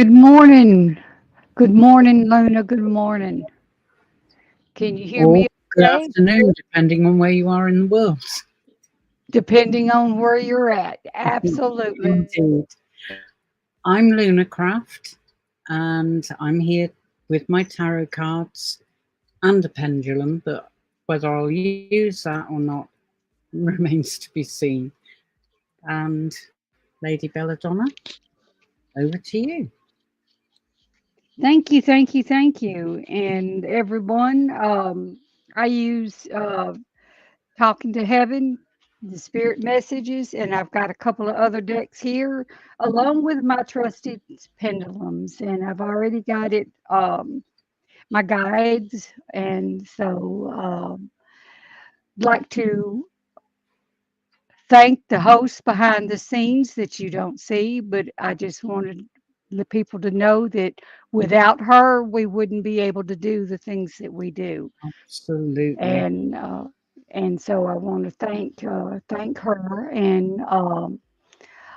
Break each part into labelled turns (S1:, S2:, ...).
S1: Good morning. Good morning, Luna. Good morning. Can you hear
S2: Or
S1: me
S2: good
S1: okay?
S2: afternoon, depending on where you are in the world.
S1: Depending on where you're at. Absolutely.
S2: Indeed. I'm Lunarcraft, and I'm here with my tarot cards and a pendulum, but whether I'll use that or not remains to be seen. And Lady Bella Donna, over to you.
S1: Thank you, thank you, thank you. And everyone, I use Talking to Heaven, the Spirit Messages, and I've got a couple of other decks here, along with my trusted pendulums. And I've already got it, my guides. And so, like to thank the host behind the scenes that you don't see, but I just wanted the people to know that without her, we wouldn't be able to do the things that we do.
S2: Absolutely.
S1: And so I want to thank her, and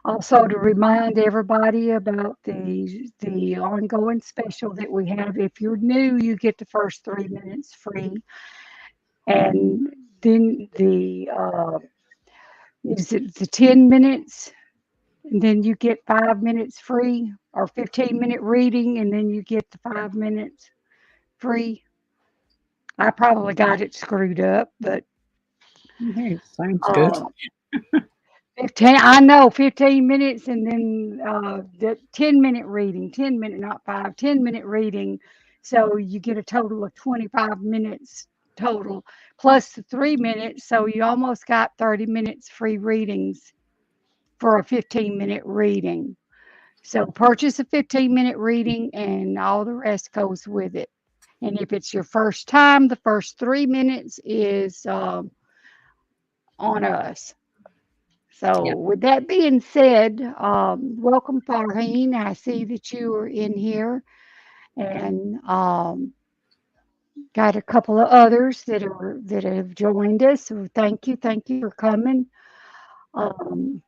S1: also to remind everybody about the ongoing special that we have. If you're new, you get the first 3 minutes free, and then the is it the 10 minutes, and then you get 5 minutes free, or 15-minute reading, and then you get the 5 minutes free. I probably got it screwed up, but
S2: Okay, sounds good.
S1: uh, 15, I know, 15 minutes, and then the 10-minute reading, 10-minute, not five, 10-minute reading. So you get a total of 25 minutes total, plus the 3 minutes. So you almost got 30 minutes free readings for a 15-minute reading. So purchase a 15-minute reading, and all the rest goes with it. And if it's your first time, the first 3 minutes is on us. So,
S2: Yeah.
S1: with that being said, welcome, Farheen. I see that you are in here, and got a couple of others that have joined us. So, thank you for coming. Um,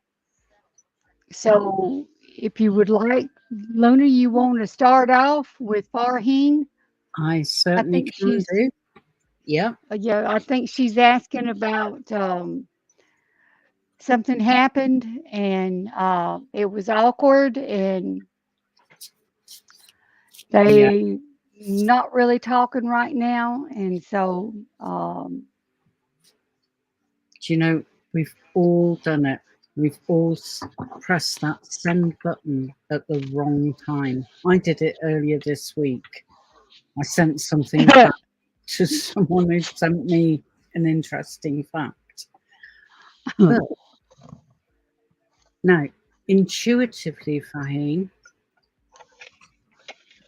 S1: so, if you would like, Luna, you want to start off with Farheen?
S2: I
S1: I
S2: certainly
S1: think
S2: can
S1: she's,
S2: do. Yeah.
S1: yeah, I think she's asking about something happened, and it was awkward, and
S2: Yeah.
S1: they not really talking right now, and so
S2: Do you know, we've all done it. We've all pressed that send button at the wrong time. I did it earlier this week. I sent something back to someone who sent me an interesting fact. But now, intuitively, Fahim,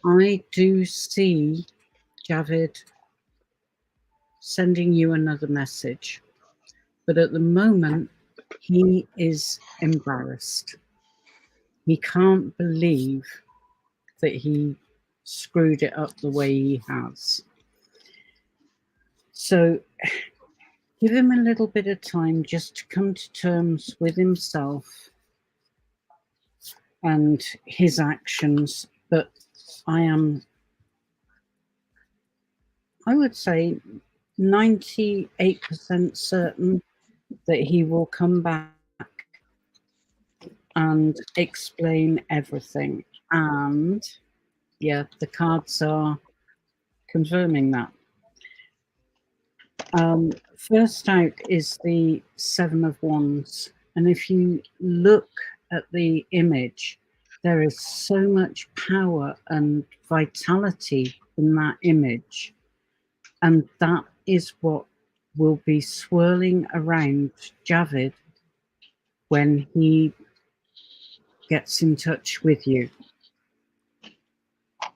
S2: I do see Javid sending you another message. But at the moment, he is embarrassed. He can't believe that he screwed it up the way he has. So give him a little bit of time just to come to terms with himself and his actions. But I am, I would say, 98% certain that he will come back and explain everything. And yeah, the cards are confirming that. First out is the Seven of Wands. And if you look at the image, there is so much power and vitality in that image. And that is what will be swirling around Javid when he gets in touch with you.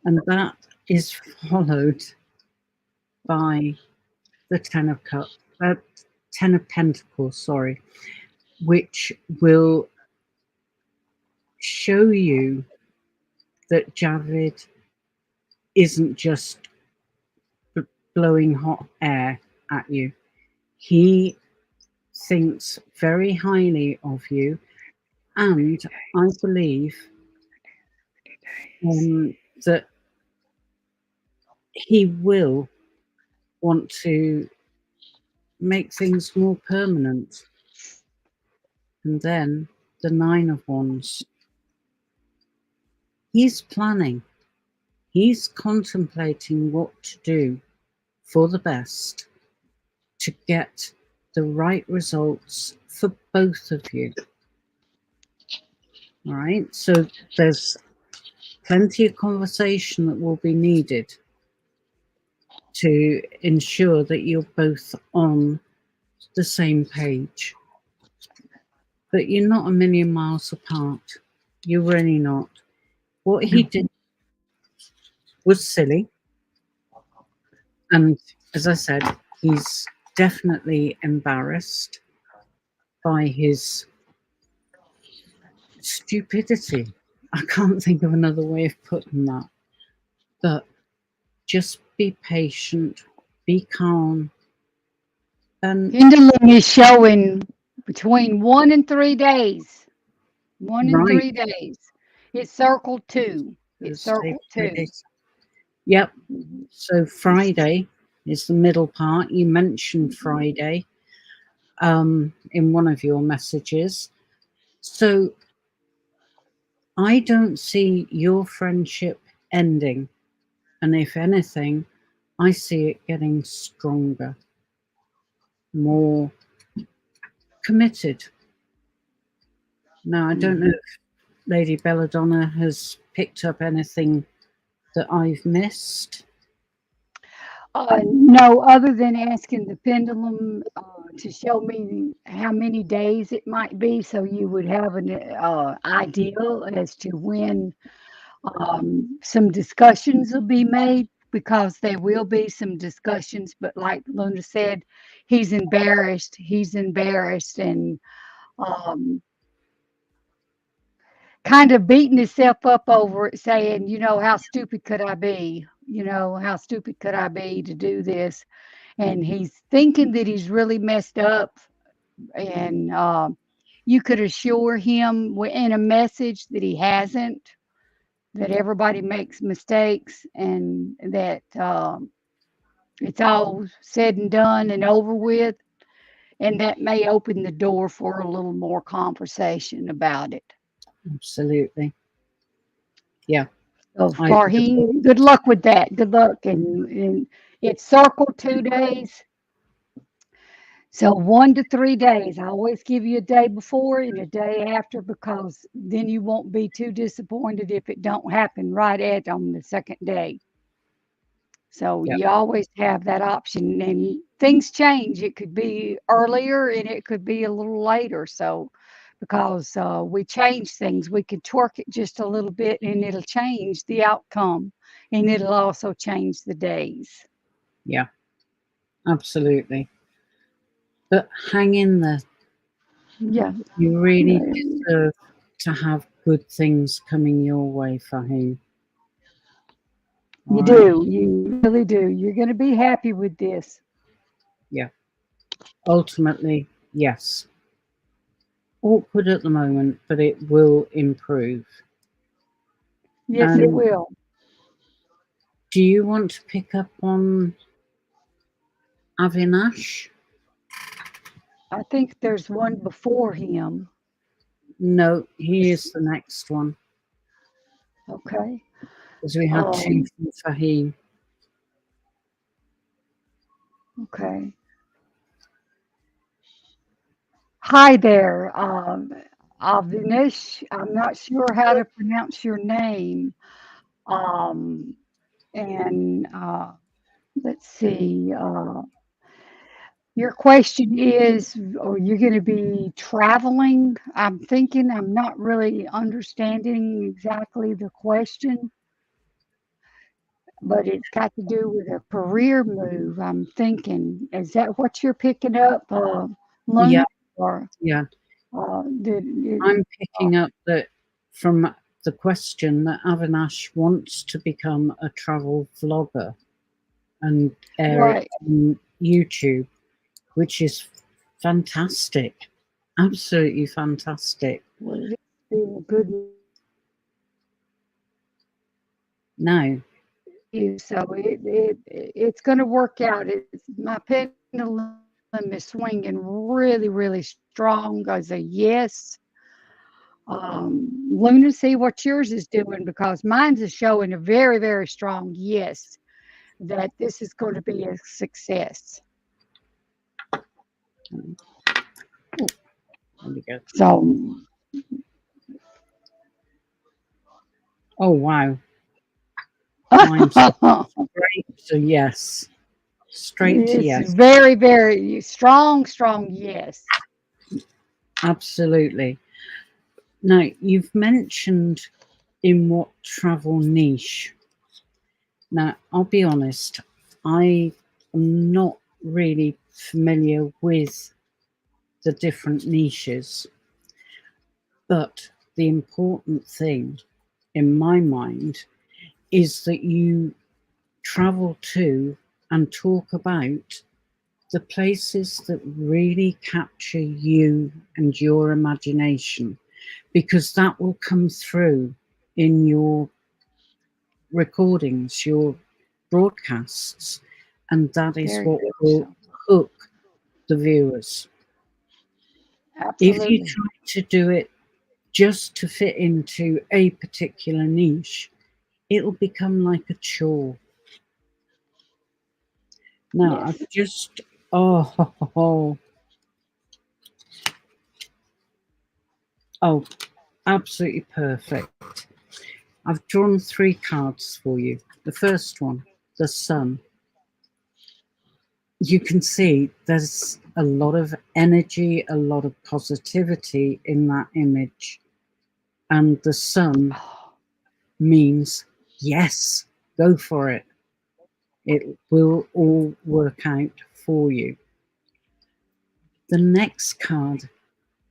S2: And that is followed by the Ten of Pentacles, sorry, which will show you that Javid isn't just blowing hot air at you. He thinks very highly of you, and I believe that he will want to make things more permanent. And then the Nine of Wands. He's planning, he's contemplating what to do for the best to get the right results for both of you. All right, so there's plenty of conversation that will be needed to ensure that you're both on the same page. But you're not a million miles apart. You're really not. What he did was silly. And as I said, he's definitely embarrassed by his stupidity. I can't think of another way of putting that. But just be patient, be calm, and
S1: Pendulum is showing between 1 and 3 days. One and
S2: right.
S1: 3 days. It's circle two. It's
S2: Thursday,
S1: circle two.
S2: Friday. Yep.
S1: Mhm.
S2: So
S1: It's
S2: Friday is the middle part. You mentioned
S1: mhm.
S2: Friday in one of your messages. So I don't see your friendship ending. And if anything, I see it getting stronger, more committed. Now, I don't know
S1: Mhm.
S2: if Lady Bella Donna has picked up anything that I've missed.
S1: No, other than asking the pendulum to show me how many days it might be, so you would have an idea as to when some discussions will be made, because there will be some discussions. But like Luna said, he's embarrassed. He's embarrassed and um, kind of beating himself up over it, saying, how stupid could I be? How stupid could I be to do this? And he's thinking that he's really messed up. And you could assure him in a message that he hasn't, that everybody makes mistakes, and that it's all said and done and over with. And that may open the door for a little more conversation about it.
S2: Absolutely. Yeah,
S1: So
S2: I would agree.
S1: Farheen, good luck with that. Good luck. And it's circle 2 days. So 1 to 3 days. I always give you a day before and a day after, because then you won't be too disappointed if it don't happen right at on the second day. So
S2: Yeah,
S1: you always have that option, and things change. It could be earlier and it could be a little later. So because we change things, we could twerk it just a little bit and it'll change the outcome, and it'll also change the days.
S2: yeah, absolutely. But hang in there.
S1: Yeah,
S2: You really
S1: yeah,
S2: deserve to have good things coming your way, Fahim. All
S1: you
S2: right.
S1: do. You really do. You're going to be happy with this.
S2: Yeah. Ultimately, yes. Awkward at the moment, but it will improve.
S1: Yes, it
S2: And
S1: will.
S2: do you want to pick up on Avinash?
S1: I think there's one before him.
S2: No, he is the next one
S1: Okay.
S2: because we had two
S1: Um,
S2: from Fahim.
S1: okay. Hi there, Avnish. I'm not sure how to pronounce your name. Um, and let's see. Your question is, or you're going to be traveling? I'm thinking, I'm not really understanding exactly the question, but it's got to do with a career move. I'm thinking, is that what you're picking up,
S2: Yeah,
S1: Luna? Or
S2: yeah.
S1: did
S2: I'm picking up that from the question that Avinash wants to become a travel vlogger and air it
S1: right?
S2: on YouTube, which is fantastic. Absolutely fantastic.
S1: Well, it's been a good.
S2: Now,
S1: You. So it's going to work out. It's my pendulum is swinging really strong as a yes. Luna, see what yours is doing because mine's is showing a very strong yes that this is going to be a success.
S2: there we go.
S1: So,
S2: Oh, wow. Mine's straight to yes. Straight to
S1: it's
S2: yes.
S1: very strong yes.
S2: Absolutely. Now, you've mentioned in what travel niche. Now, I'll be honest, I am not really familiar with the different niches, but the important thing in my mind is that you travel to and talk about the places that really capture you and your imagination, because that will come through in your recordings, your broadcasts, and that is
S1: Very
S2: what
S1: much
S2: will
S1: so.
S2: hook the viewers. If you
S1: Absolutely.
S2: try to do it just to fit into a particular niche, it'll become like a chore. Now, I've
S1: Yes.
S2: just, oh, oh, absolutely perfect. I've drawn three cards for you. The first one, the sun. You can see there's a lot of energy, a lot of positivity in that image. And the sun means yes, go for it. It will all work out for you. The next card,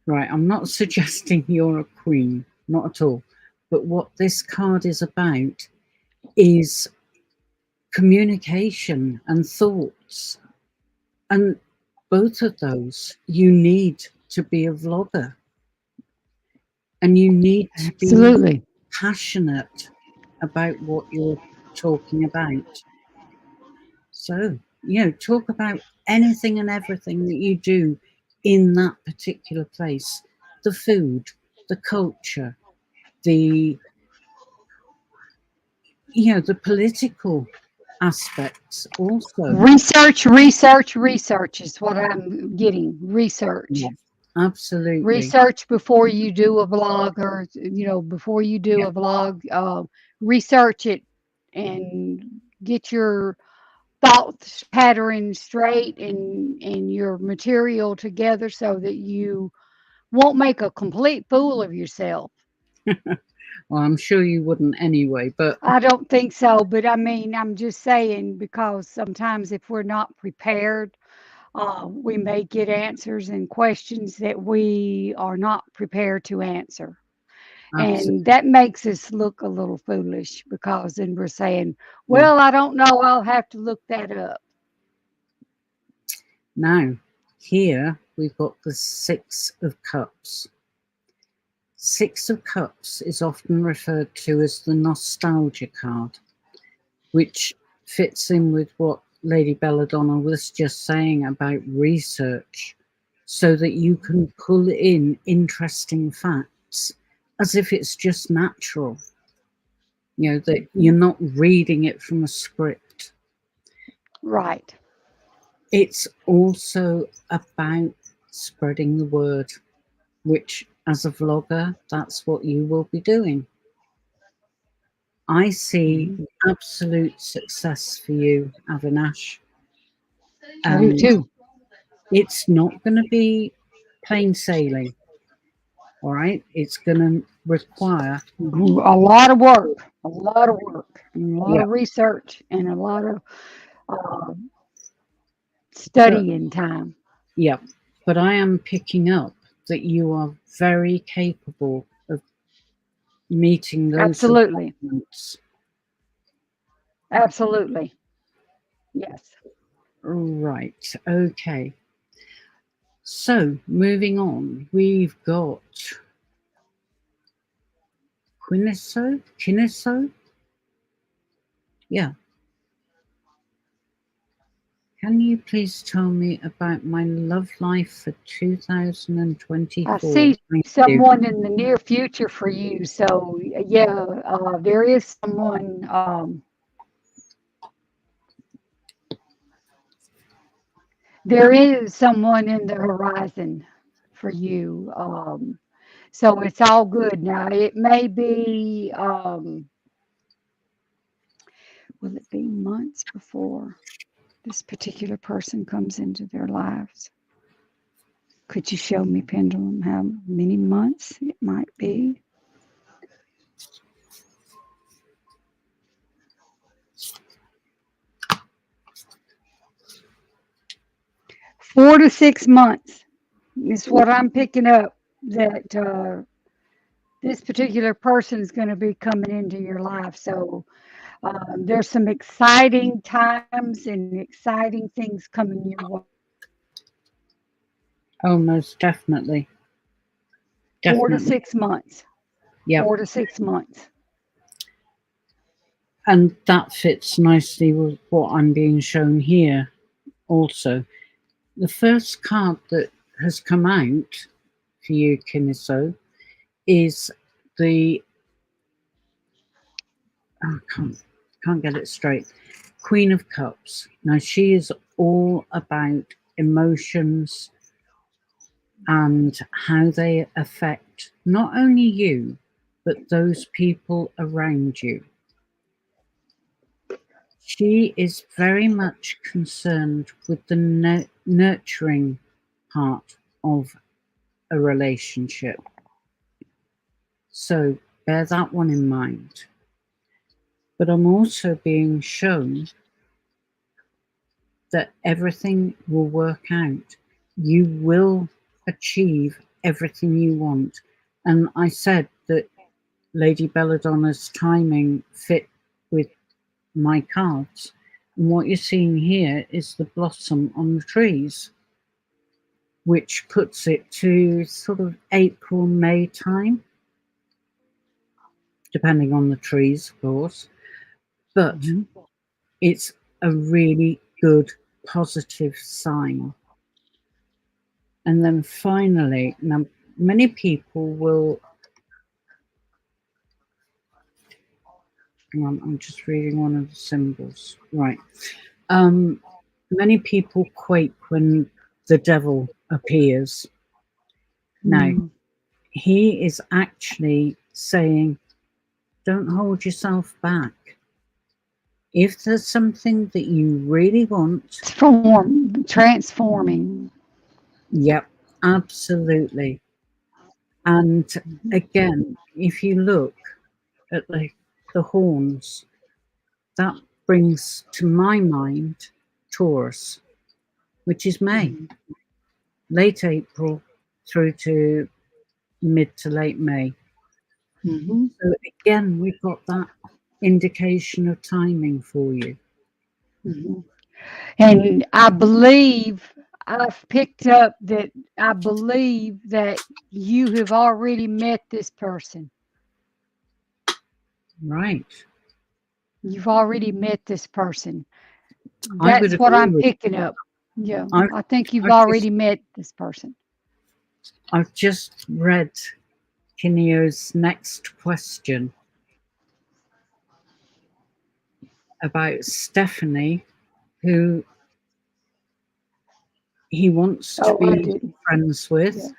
S2: right, I'm not suggesting you're a queen, not at all. But what this card is about is communication and thoughts. And both of those you need to be a vlogger, and you need to be
S1: Absolutely.
S2: passionate about what you're talking about. So, talk about anything and everything that you do in that particular place, the food, the culture, the the political aspects also.
S1: Research is what I'm getting.
S2: Yeah,
S1: Research.
S2: absolutely.
S1: Research before you do a vlog, or before you do
S2: Yeah.
S1: a vlog, research it and get your thoughts pattern straight and your material together so that you won't make a complete fool of yourself.
S2: Well, I'm sure you wouldn't anyway, but
S1: I don't think so, but I mean, I'm just saying because sometimes if we're not prepared, we may get answers and questions that we are not prepared to answer. And
S2: absolutely.
S1: that makes us look a little foolish because then we're saying,
S2: Yeah.
S1: well, I don't know, I'll have to look that up.
S2: Now, here we've got the Six of Cups. Six of Cups is often referred to as the nostalgia card, which fits in with what Lady Bella Donna was just saying about research, so that you can pull in interesting facts as if it's just natural, that you're not reading it from a script.
S1: Right.
S2: It's also about spreading the word, which as a vlogger, that's what you will be doing. I see
S1: Mhm.
S2: absolute success for you, Avinash,
S1: I do
S2: and
S1: too.
S2: it's not going to be plain sailing. All right, it's going to require,
S1: A lot of work, a lot of work, and a lot
S2: yeah,
S1: of research, and a lot of uh,
S2: but
S1: studying time.
S2: yeah, but I am picking up that you are very capable of meeting those
S1: Absolutely.
S2: requirements.
S1: Absolutely. Yes.
S2: Right, okay. So moving on, we've got Quiniso, Kiniso. Yeah. Can you please tell me about my love life for
S1: I
S2: 2024?
S1: see
S2: Thank you.
S1: someone in the near future for you. So yeah, there is someone. There is someone in the horizon for you. So it's all good now. It may be. Will it be months before this particular person comes into their lives? Could you show me, Pendulum, how many months it might be? 4 to 6 months is what I'm picking up. That this particular person is going to be coming into your life. So there's some exciting times and exciting things coming your way.
S2: Oh, most definitely.
S1: Four to
S2: Definitely.
S1: six months.
S2: Yep.
S1: 4 to 6 months.
S2: And that fits nicely with what I'm being shown here also. The first card that has come out for you, Kiniso, is the oh, can't get it straight. Queen of Cups. Now she is all about emotions and how they affect not only you but those people around you. She is very much concerned with the nurturing part of a relationship. So bear that one in mind. But I'm also being shown that everything will work out. You will achieve everything you want. And I said that Lady Belladonna's timing fit with my cards. And what you're seeing here is the blossom on the trees, which puts it to sort of April, May time, depending on the trees, of course. But
S1: Mhm.
S2: it's a really good positive sign. And then finally, now many people will, hang on, I'm just reading one of the symbols. Right. Um, Many people quake when the devil appears. Now,
S1: Mm.
S2: he is actually saying, don't hold yourself back. If there's something that you really want,
S1: Transforming.
S2: yep, absolutely. And
S1: Mhm.
S2: again, if you look at the horns, that brings to my mind Taurus, which is May,
S1: Mhm.
S2: late April through to mid to late May.
S1: Mhm.
S2: So again, we've got that indication of timing for you.
S1: Mhm. And I believe I've picked up that I believe that you have already met this person.
S2: Right.
S1: You've already met this person.
S2: I would
S1: That's what
S2: agree
S1: I'm
S2: with
S1: picking up. Yeah,
S2: I've
S1: I think you've
S2: I've just
S1: already met this person.
S2: I've just read Kineo's next question about Stephanie, who he wants to
S1: Oh, I
S2: be
S1: didn't.
S2: friends
S1: Yeah.
S2: with,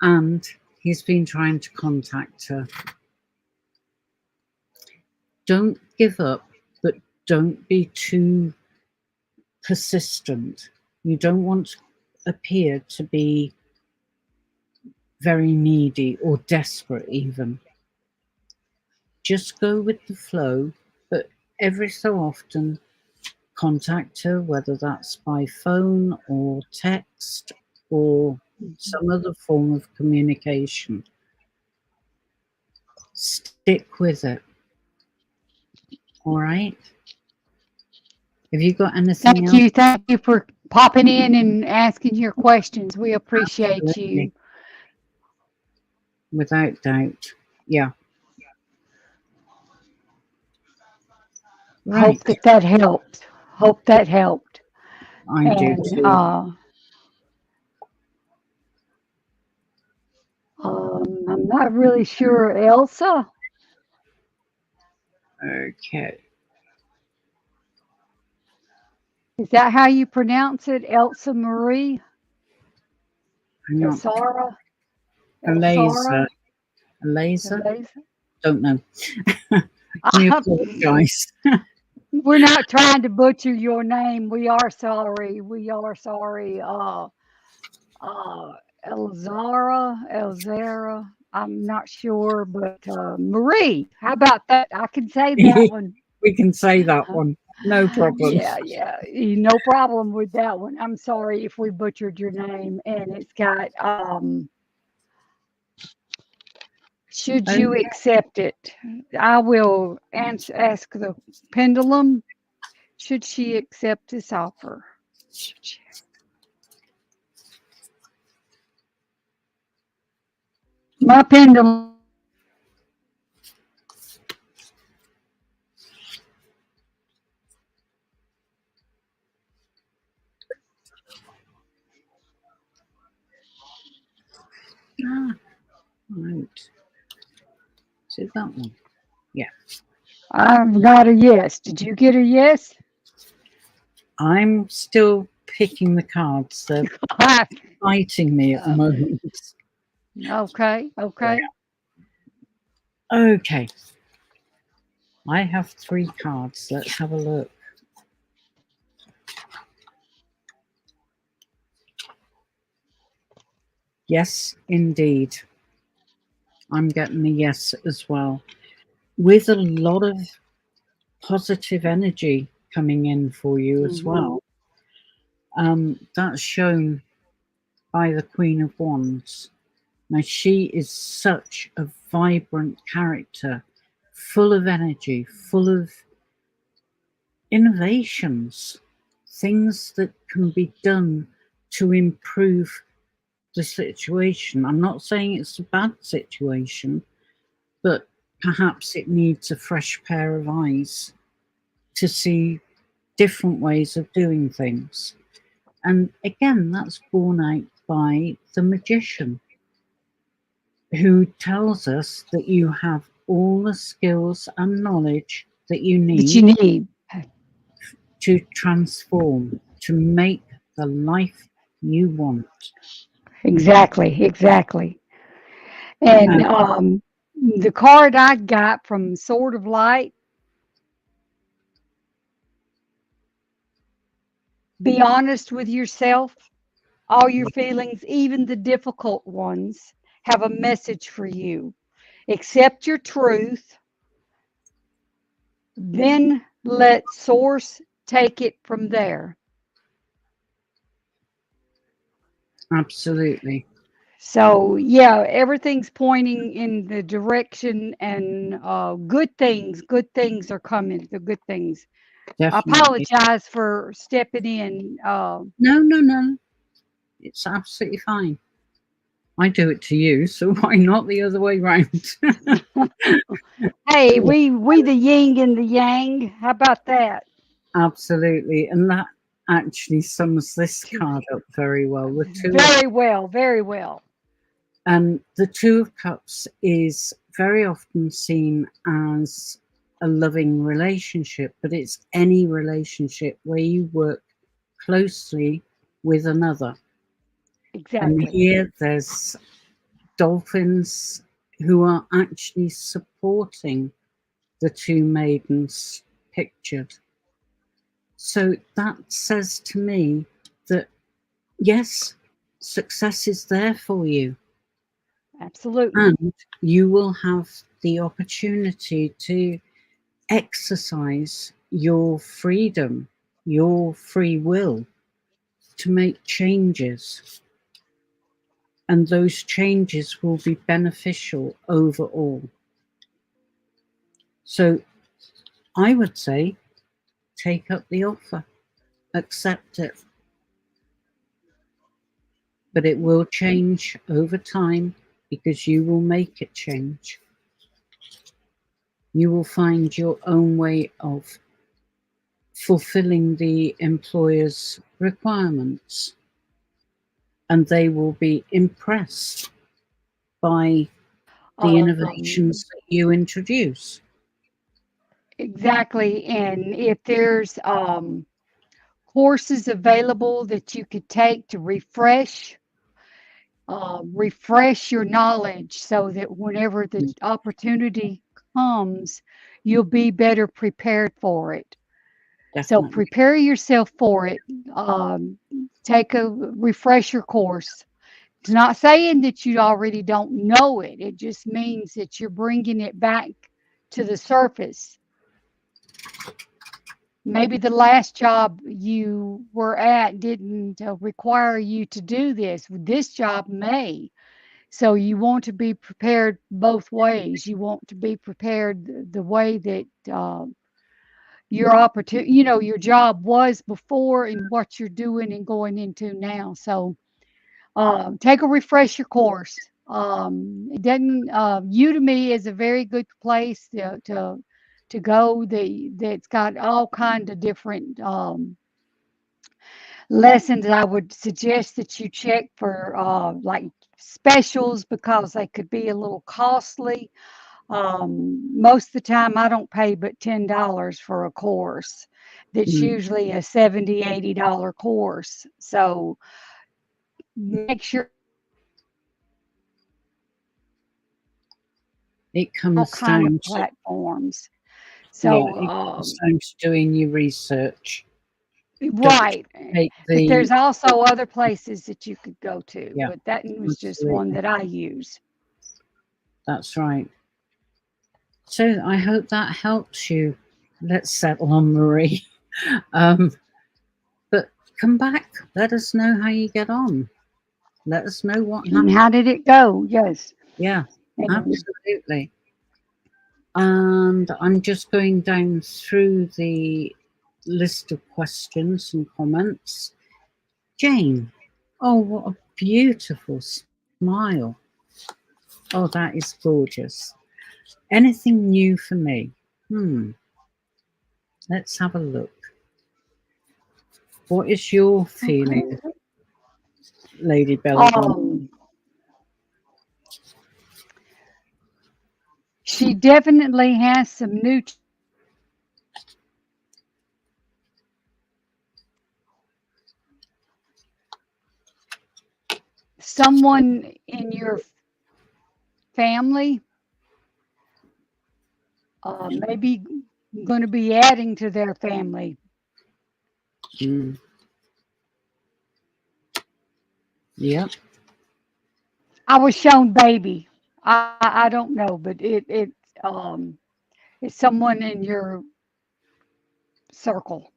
S2: and he's been trying to contact her. Don't give up, but don't be too persistent. You don't want to appear to be very needy or desperate, even. Just go with the flow, but every so often contact her, whether that's by phone or text or
S1: Mhm.
S2: some other form of communication. Stick with it. All right. Have you got anything
S1: Thank
S2: else?
S1: you. Thank you for popping in and asking your questions. We appreciate
S2: Absolutely.
S1: you.
S2: Without doubt. Yeah.
S1: Hope
S2: Right.
S1: that that helped. Hope that helped.
S2: I do
S1: And
S2: too.
S1: I'm not really sure, Elsa.
S2: Okay.
S1: Is that how you pronounce it? Elsa Marie?
S2: Hang on.
S1: Elsara?
S2: A laser.
S1: Elsara?
S2: A laser?
S1: Eliza?
S2: Don't know. We apologise.
S1: We're not trying to butcher your name. We are sorry. We are sorry. Elzara. I'm not sure, but Marie. How about that? I can say that one.
S2: We can say that one. No problem.
S1: Yeah, yeah. No problem with that one. I'm sorry if we butchered your name. And it's got, should
S2: Oh,
S1: you accept it? I will ask the pendulum, should she accept this offer? Should she? My pendulum.
S2: ah, right. Is it that one? Yeah.
S1: I've got a yes. Did you get a yes?
S2: I'm still picking the cards. They're fighting me at the moment.
S1: Okay, okay.
S2: Okay. I have 3 cards. Let's have a look. Yes, indeed. I'm getting a yes as well. With a lot of positive energy coming in for you as
S1: Hmm.
S2: well. That's shown by the Queen of Wands. Now, she is such a vibrant character, full of energy, full of innovations, things that can be done to improve the situation. I'm not saying it's a bad situation, but perhaps it needs a fresh pair of eyes to see different ways of doing things. And again, that's borne out by the magician, who tells us that you have all the skills and knowledge that you
S1: That you
S2: need
S1: need.
S2: to transform, to make the life you want.
S1: Exactly, exactly. And
S2: And
S1: the card I got from Sword of Light, be honest with yourself. All your feelings, even the difficult ones, have a message for you. Accept your truth, then let Source take it from there.
S2: absolutely,
S1: So, yeah, everything's pointing in the direction, and good things are coming. The good things. I
S2: definitely.
S1: apologize for stepping in.
S2: No, no, no. It's absolutely fine. I do it to you, so why not the other way round?
S1: Hey,
S2: Yeah,
S1: we the yin and the yang. How about that?
S2: absolutely. And that actually sums this card up very well. The two of
S1: Very well, very well.
S2: And the Two of Cups is very often seen as a loving relationship, but it's any relationship where you work closely with another. And
S1: Exactly.
S2: here there's dolphins who are actually supporting the two maidens pictured. So that says to me that yes, success is there for you.
S1: Absolutely.
S2: And you will have the opportunity to exercise your freedom, your free will to make changes. And those changes will be beneficial overall. So I would say take up the offer, accept it, but it will change over time because you will make it change. You will find your own way of fulfilling the employer's requirements, and they will be impressed by the
S1: Um,
S2: innovations that you introduce.
S1: exactly. And if there's courses available that you could take to refresh your knowledge so that whenever the
S2: Mm,
S1: opportunity comes, you'll be better prepared for it. So
S2: definitely.
S1: prepare yourself for it. Um, Take a refresher course. It's not saying that you already don't know it. It just means that you're bringing it back to the surface. Maybe the last job you were at didn't require you to do this. This job may. So you want to be prepared both ways. You want to be prepared the way that your opportunity, your job was before and what you're doing and going into now. So take a refresher course. It doesn't. Udemy is a very good place to go. That's got all kind of different lessons. I would suggest that you check for like specials because they could be a little costly. Most of the time, I don't pay but $10 for a course. That's
S2: Mm,
S1: usually a $70, $80 course. So make sure
S2: it
S1: all
S2: comes
S1: kind of
S2: down to,
S1: platforms.
S2: yeah,
S1: So,
S2: it comes down to doing your research. Don't
S1: right.
S2: take
S1: But
S2: the,
S1: there's also other places that you could go to,
S2: yeah,
S1: but that was just one
S2: absolutely.
S1: that I use.
S2: That's right. So I hope that helps you. Let's settle on Marie. Um, but come back. Let us know how you get on. Let us know what
S1: And
S2: happened.
S1: how did it go? Yes.
S2: Yeah,
S1: And
S2: absolutely. And I'm just going down through the list of questions and comments. Jane, oh, what a beautiful smile. Oh, that is gorgeous. Anything new for me? Hmm, let's have a look. What is your feeling,
S1: okay.
S2: Lady Belladonna?
S1: Um, she definitely has some new someone in your family, maybe going to be adding to their family.
S2: Mm, yeah,
S1: I was shown baby. I don't know, but um it's someone in your circle.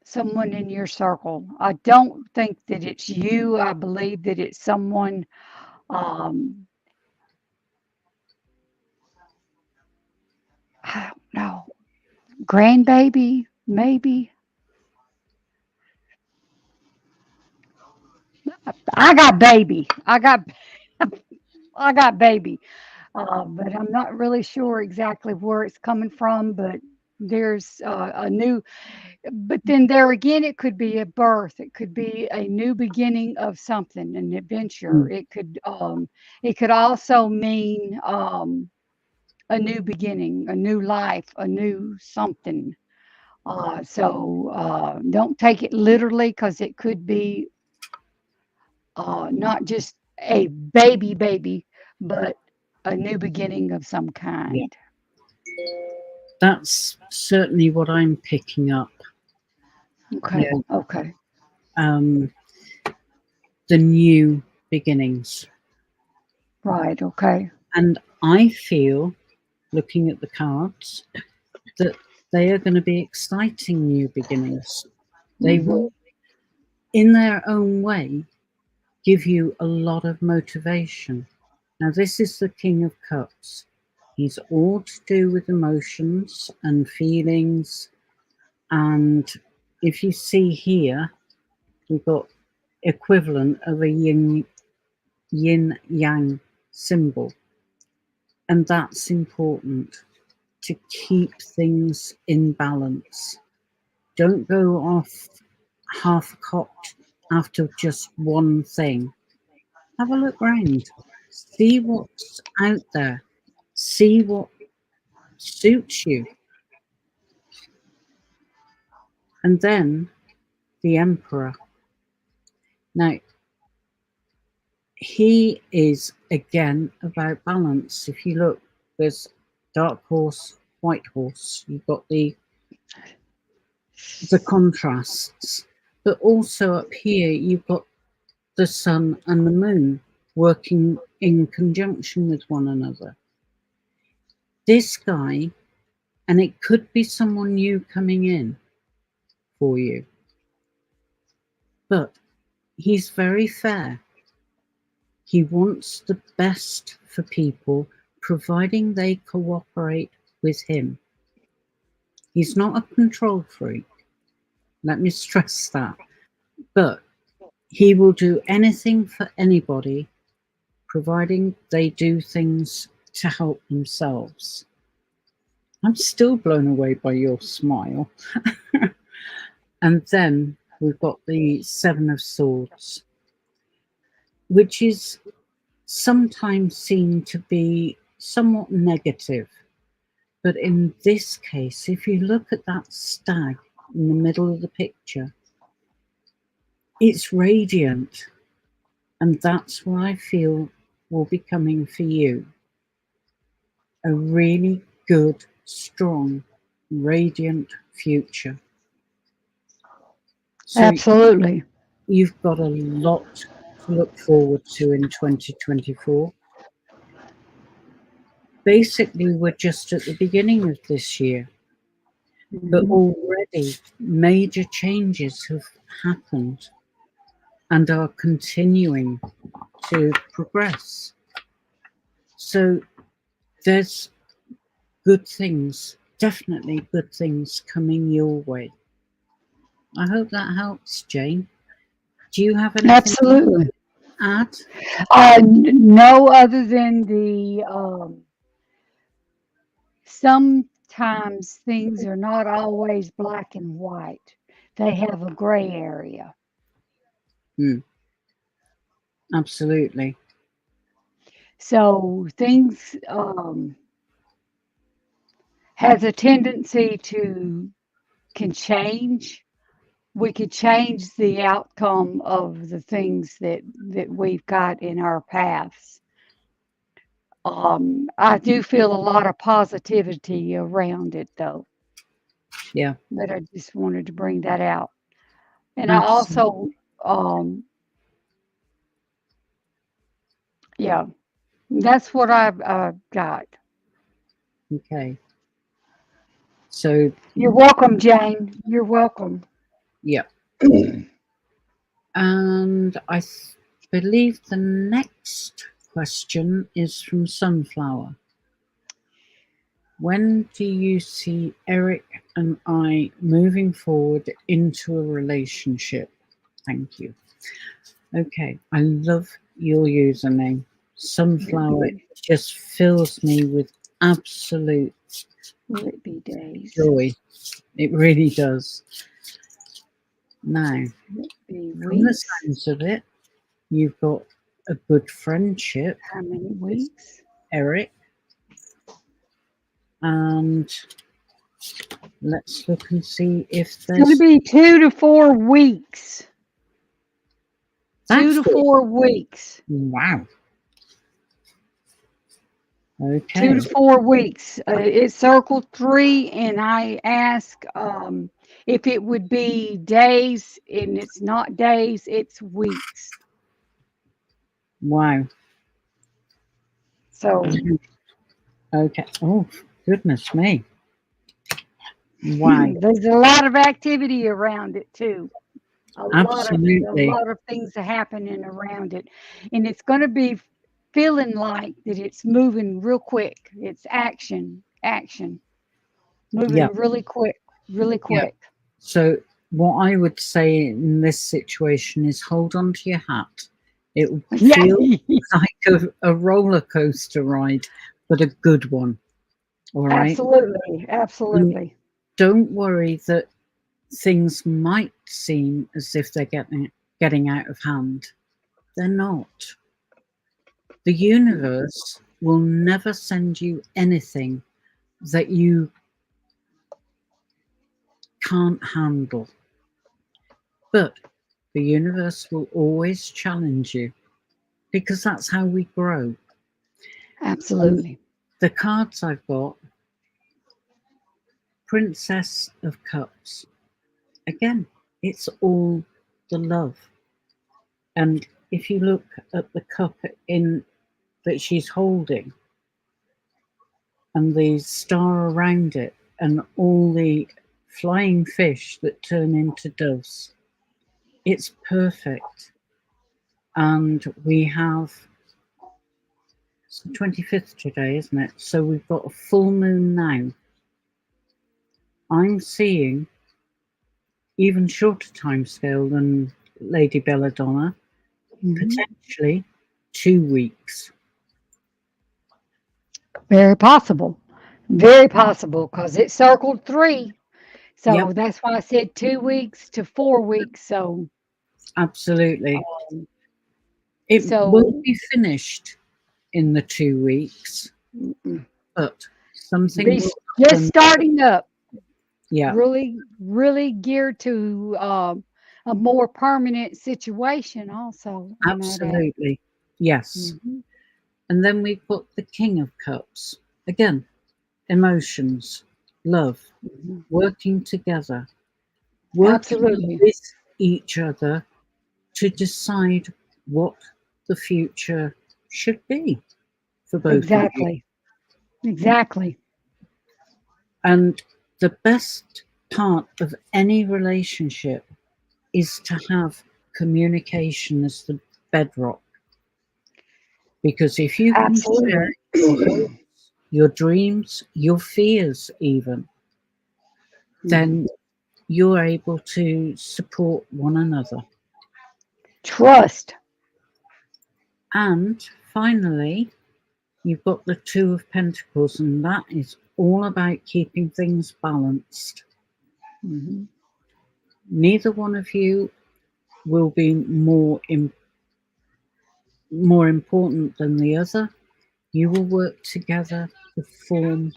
S1: Someone in your circle. I don't think that it's you. I believe that it's someone um I don't know. Grandbaby, maybe. I got baby. I got baby. But I'm not really sure exactly where it's coming from. But there's a new, but then there again, it could be a birth. It could be a new beginning of something, an adventure.
S2: mm,
S1: It could also mean a new beginning, a new life, a new something. So don't take it literally because it could be not just a baby, but a new beginning of some
S2: yeah.
S1: kind.
S2: That's certainly what I'm picking up.
S1: Okay,
S2: Yeah,
S1: okay,
S2: um, the new beginnings,
S1: right, okay.
S2: and I feel, looking at the cards, that they are going to be exciting new beginnings. They
S1: Mm-hmm.
S2: will, in their own way, give you a lot of motivation. Now, this is the King of Cups. He's all to do with emotions and feelings. And if you see here, we've got equivalent of a yin yang symbol. And that's important to keep things in balance. Don't go off half cocked after just one thing. Have a look round. See what's out there. See what suits you. And then the Emperor. Now, he is again about balance. If you look, there's dark horse, white horse. You've got the contrasts, but also up here you've got the sun and the moon working in conjunction with one another. This guy, and it could be someone new coming in for you, but he's very fair. He wants the best for people, providing they cooperate with him. He's not a control freak. Let me stress that. But he will do anything for anybody, providing they do things to help themselves. I'm still blown away by your smile. And then we've got the Seven of Swords, which is sometimes seen to be somewhat negative. But in this case, if you look at that stag in the middle of the picture, it's radiant. And that's what I feel will be coming for you. A really good, strong, radiant future. So
S1: Absolutely.
S2: you've got a lot to look forward to in 2024. Basically, we're just at the beginning of this year, but
S1: Mhm.
S2: already major changes have happened and are continuing to progress. So there's good things, definitely good things coming your way. I hope that helps, Jane. Do you have anything to
S1: Absolutely.
S2: add?
S1: No, other than the sometimes things are not always black and white. They have a gray area.
S2: Mm, absolutely.
S1: So things has a tendency to can change. We could change the outcome of the things that we've got in our paths. I do feel a lot of positivity around it, though.
S2: Yeah,
S1: But I just wanted to bring that out. And I
S2: absolutely.
S1: also, um, yeah, that's what I've got.
S2: Okay. So,
S1: You're welcome, Jane. You're welcome.
S2: yeah. And believe the next question is from Sunflower. When do you see Eric and I moving forward into a relationship? Thank you. Okay, I love your username. Sunflower
S1: Will
S2: just fills me with absolute
S1: it be days?
S2: joy. It really does. Now,
S1: Will it be
S2: from the
S1: weeks?
S2: sounds of it, you've got a good friendship
S1: How many
S2: with
S1: weeks?
S2: Eric, and let's look and see if
S1: It's going to
S2: there's.
S1: be 2 to 4 weeks. Two
S2: That's
S1: to
S2: good.
S1: four weeks.
S2: Wow.
S1: Two
S2: Okay.
S1: to 4 weeks. It circled three, and I asked if it would be days, and it's not days, it's weeks.
S2: Wow.
S1: So
S2: Okay. Oh, goodness me. Wow.
S1: there's a lot of activity around it too. A
S2: Absolutely.
S1: lot of things are happening around it, and it's going to be feeling like that it's moving real quick. It's action, moving
S2: Yeah.
S1: really quick, really
S2: Yeah.
S1: quick.
S2: So, what I would say in this situation is hold on to your hat. It will
S1: Yeah,
S2: feel like a roller coaster ride, but a good one. All right.
S1: absolutely,
S2: And
S1: absolutely.
S2: don't worry that things might seem as if they're getting out of hand. They're not. The universe will never send you anything that you can't handle. But the universe will always challenge you because that's how we grow. And
S1: Absolutely.
S2: the cards I've got, Princess of Cups. Again, it's all the love. And if you look at the cup in that she's holding and the star around it and all the flying fish that turn into doves, it's perfect. And we have it's the 25th today, isn't it? So we've got a full moon now. I'm seeing even shorter time scale than Lady Bella Donna,
S1: Mhm.
S2: potentially 2 weeks.
S1: Very possible. Very possible because it circled three.
S2: Yep,
S1: So that's why I said 2 weeks to 4 weeks.
S2: absolutely.
S1: Um,
S2: It won't
S1: so
S2: be finished in the 2 weeks,
S1: mm,
S2: but something
S1: be
S2: will
S1: just
S2: happen.
S1: starting up,
S2: Yeah,
S1: really, really geared to a more permanent situation. Also, I might add.
S2: absolutely. Yes.
S1: Hmm.
S2: And then we put the King of Cups. Again, emotions, love,
S1: Hmm.
S2: working together, working
S1: Absolutely,
S2: with each other to decide what the future should be for both of you.
S1: exactly, exactly.
S2: And the best part of any relationship is to have communication as the bedrock. Because if you can share
S1: Absolutely.
S2: your hopes, your dreams, your fears, even,
S1: Mhm.
S2: then you're able to support one another.
S1: Trust.
S2: And finally, you've got the Two of Pentacles, and that is all about keeping things balanced.
S1: Hmm.
S2: Neither one of you will be more important than the other. You will work together to form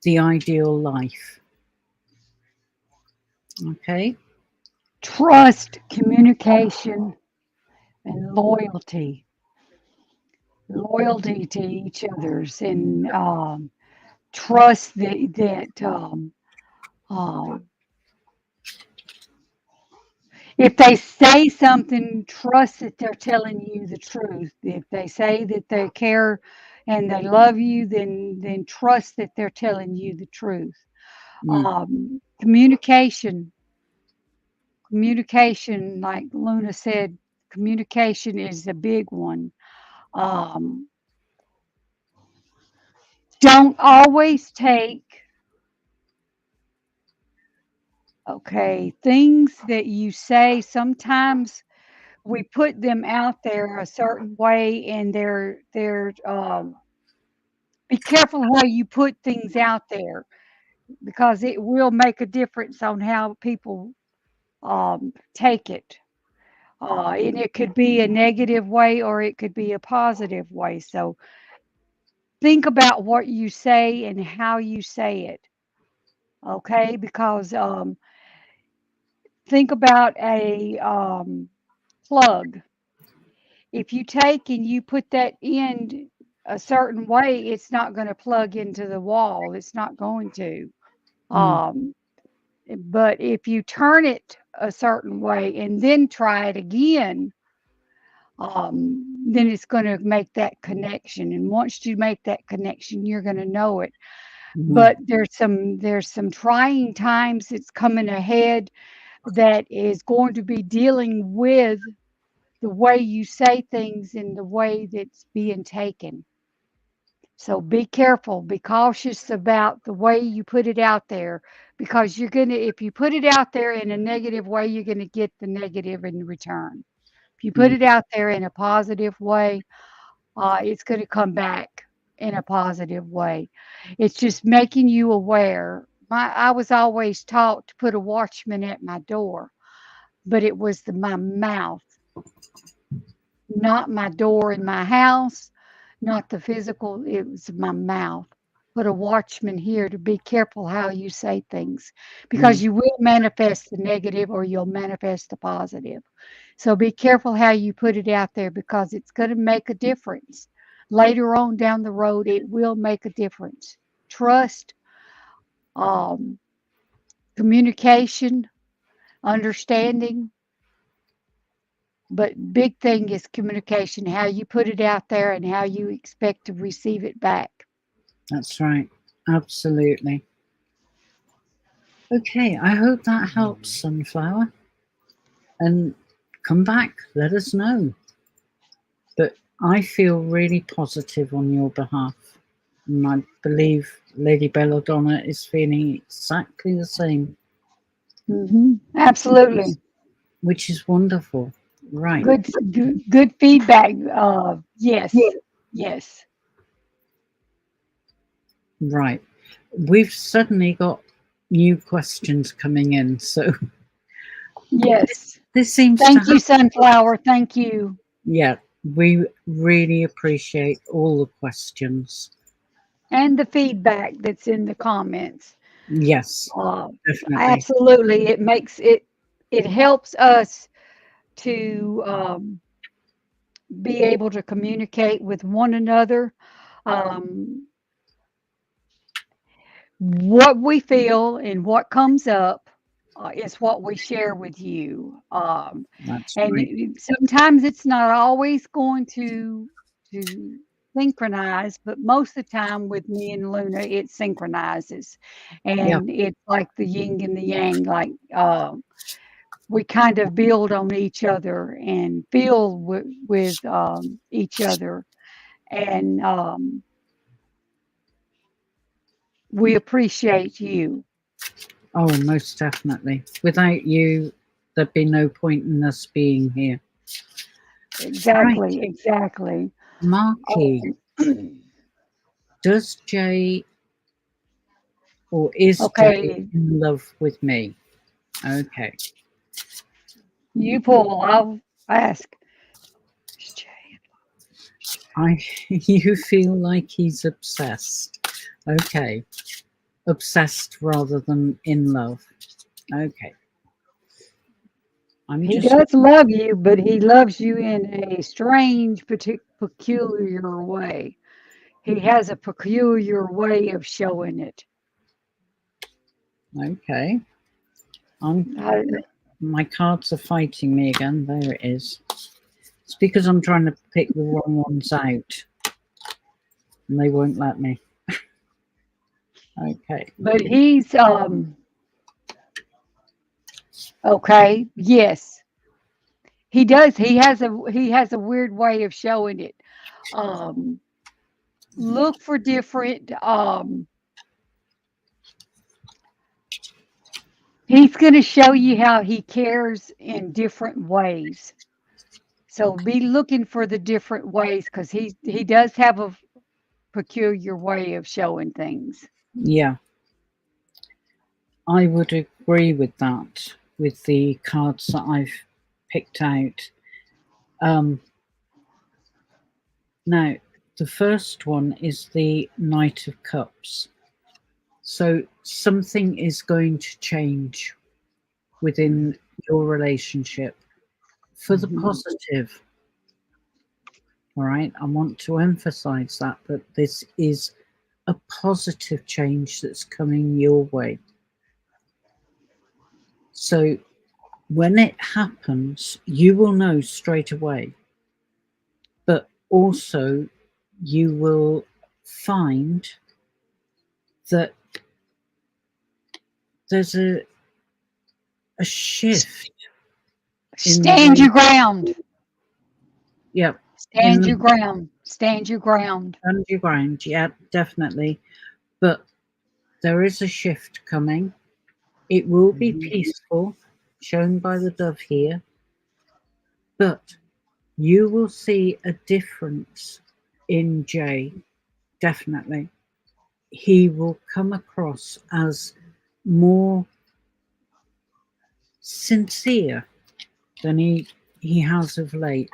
S2: the ideal life. Okay?
S1: Trust, communication, and loyalty. Loyalty to each other's and trust that uh, if they say something, trust that they're telling you the truth. If they say that they care and they love you, then trust that they're telling you the truth.
S2: Mm,
S1: Communication, communication, like Luna said, communication is a big one. Um, don't always take, okay, things that you say. Sometimes we put them out there a certain way, and they're be careful how you put things out there because it will make a difference on how people take it. And it could be a negative way or it could be a positive way. So think about what you say and how you say it. Okay, because think about a plug. If you take and you put that end a certain way, it's not going to plug into the wall. It's not going to.
S2: mm,
S1: Um, but if you turn it a certain way and then try it again, then it's going to make that connection. And once you make that connection, you're going to know it.
S2: mm,
S1: But there's some trying times that's coming ahead that is going to be dealing with the way you say things and the way that's being taken. So be careful, be cautious about the way you put it out there because if you put it out there in a negative way, you're going to get the negative in return. If you put
S2: mm,
S1: it out there in a positive way, it's going to come back in a positive way. It's just making you aware I was always taught to put a watchman at my door, but it was my mouth, not my door in my house, not the physical, it was my mouth. Put a watchman here to be careful how you say things because
S2: Mm,
S1: you will manifest the negative or you'll manifest the positive. So be careful how you put it out there because it's going to make a difference. Later on down the road, it will make a difference. Trust, um, communication, understanding, but big thing is communication, how you put it out there and how you expect to receive it back.
S2: that's right. Absolutely. Okay, I hope that helps, Sunflower. And come back, let us know. But I feel really positive on your behalf. And I believe Lady Bella Donna is feeling exactly the same, which
S1: Absolutely.
S2: is, which is wonderful. Right,
S1: Good feedback. Yes, yes,
S2: right. We've suddenly got new questions coming in. So
S1: yes.
S2: this seems to
S1: Thank you,
S2: happen.
S1: Sunflower. Thank you.
S2: Yeah, we really appreciate all the questions.
S1: And the feedback that's in the comments.
S2: Yes,
S1: Uh,
S2: definitely.
S1: Absolutely. It helps us to be able to communicate with one another. Um, what we feel and what comes up is what we share with you.
S2: That's
S1: And
S2: right.
S1: sometimes it's not always going to synchronize, but most of the time with me and Luna, it synchronizes,
S2: Yeah.
S1: and it's like the yin and the yang. Like we kind of build on each other and feel with each other, and we appreciate you.
S2: Oh, most definitely. Without you, there'd be no point in us being here. Right.
S1: Exactly, exactly.
S2: Marky, does Jay or is Jay
S1: Okay,
S2: in love with me? Okay.
S1: you pull, I'll ask.
S2: You feel like he's obsessed. Okay. Obsessed rather than in love. Okay. I'm
S1: He
S2: just
S1: does love you, but he loves you in a strange, peculiar way. He has a peculiar way of showing it.
S2: okay. I'm
S1: I,
S2: my cards are fighting me again. There it is. It's because I'm trying to pick the wrong ones out and they won't let me. Okay.
S1: but he's okay. Yes, he does. He has a weird way of showing it. Um, look for different. He's going to show you how he cares in different ways. So be looking for the different ways because he does have a peculiar way of showing things.
S2: Yeah, I would agree with that with the cards that I've picked out. Um, Now, the first one is the Knight of Cups. So something is going to change within your relationship for the
S1: Mhm.
S2: positive. All right. I want to emphasize that this is a positive change that's coming your way. So when it happens, you will know straight away. But also, you will find that there's a shift in the
S1: Stand
S2: way,
S1: your ground.
S2: yeah, in
S1: Stand
S2: the
S1: your ground. Stand your ground.
S2: underground, yeah, definitely. But there is a shift coming. It will be
S1: Mhm.
S2: peaceful, shown by the dove here, but you will see a difference in Jay, definitely. He will come across as more sincere than he has of late.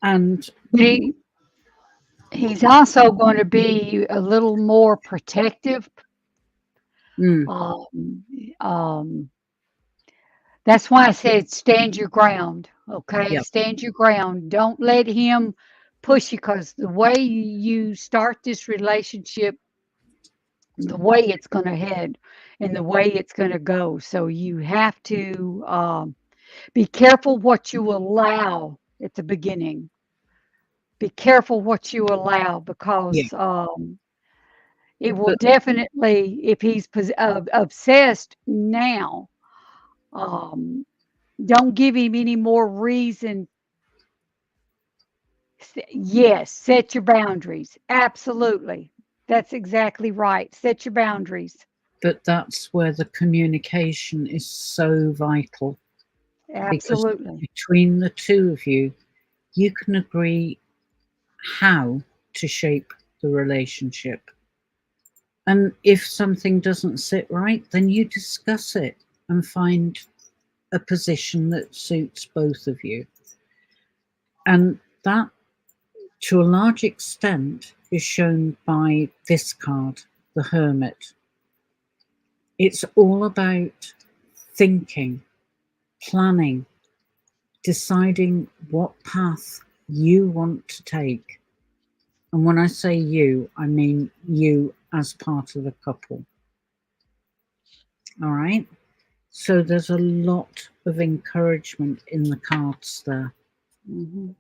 S2: And
S1: He he's also going to be a little more protective.
S2: mm,
S1: Um, um, that's why I said stand your ground. Okay,
S2: yeah,
S1: stand your ground. Don't let him push you because the way you start this relationship, the way it's going to head, and the way it's going to go. So you have to be careful what you allow at the beginning. Be careful what you allow
S2: yeah.
S1: because it will
S2: But
S1: definitely, if he's obsessed now, um, don't give him any more reason. Yes, set your boundaries. Absolutely. That's exactly right. Set your boundaries.
S2: that's where the communication is so vital, because
S1: Absolutely.
S2: between the two of you, you can agree how to shape the relationship. And if something doesn't sit right, then you discuss it and find a position that suits both of you. And that, to a large extent, is shown by this card, the Hermit. It's all about thinking, planning, deciding what path you want to take. And when I say you, I mean you as part of the couple. All right. So there's a lot of encouragement in the cards there.
S1: Hmm.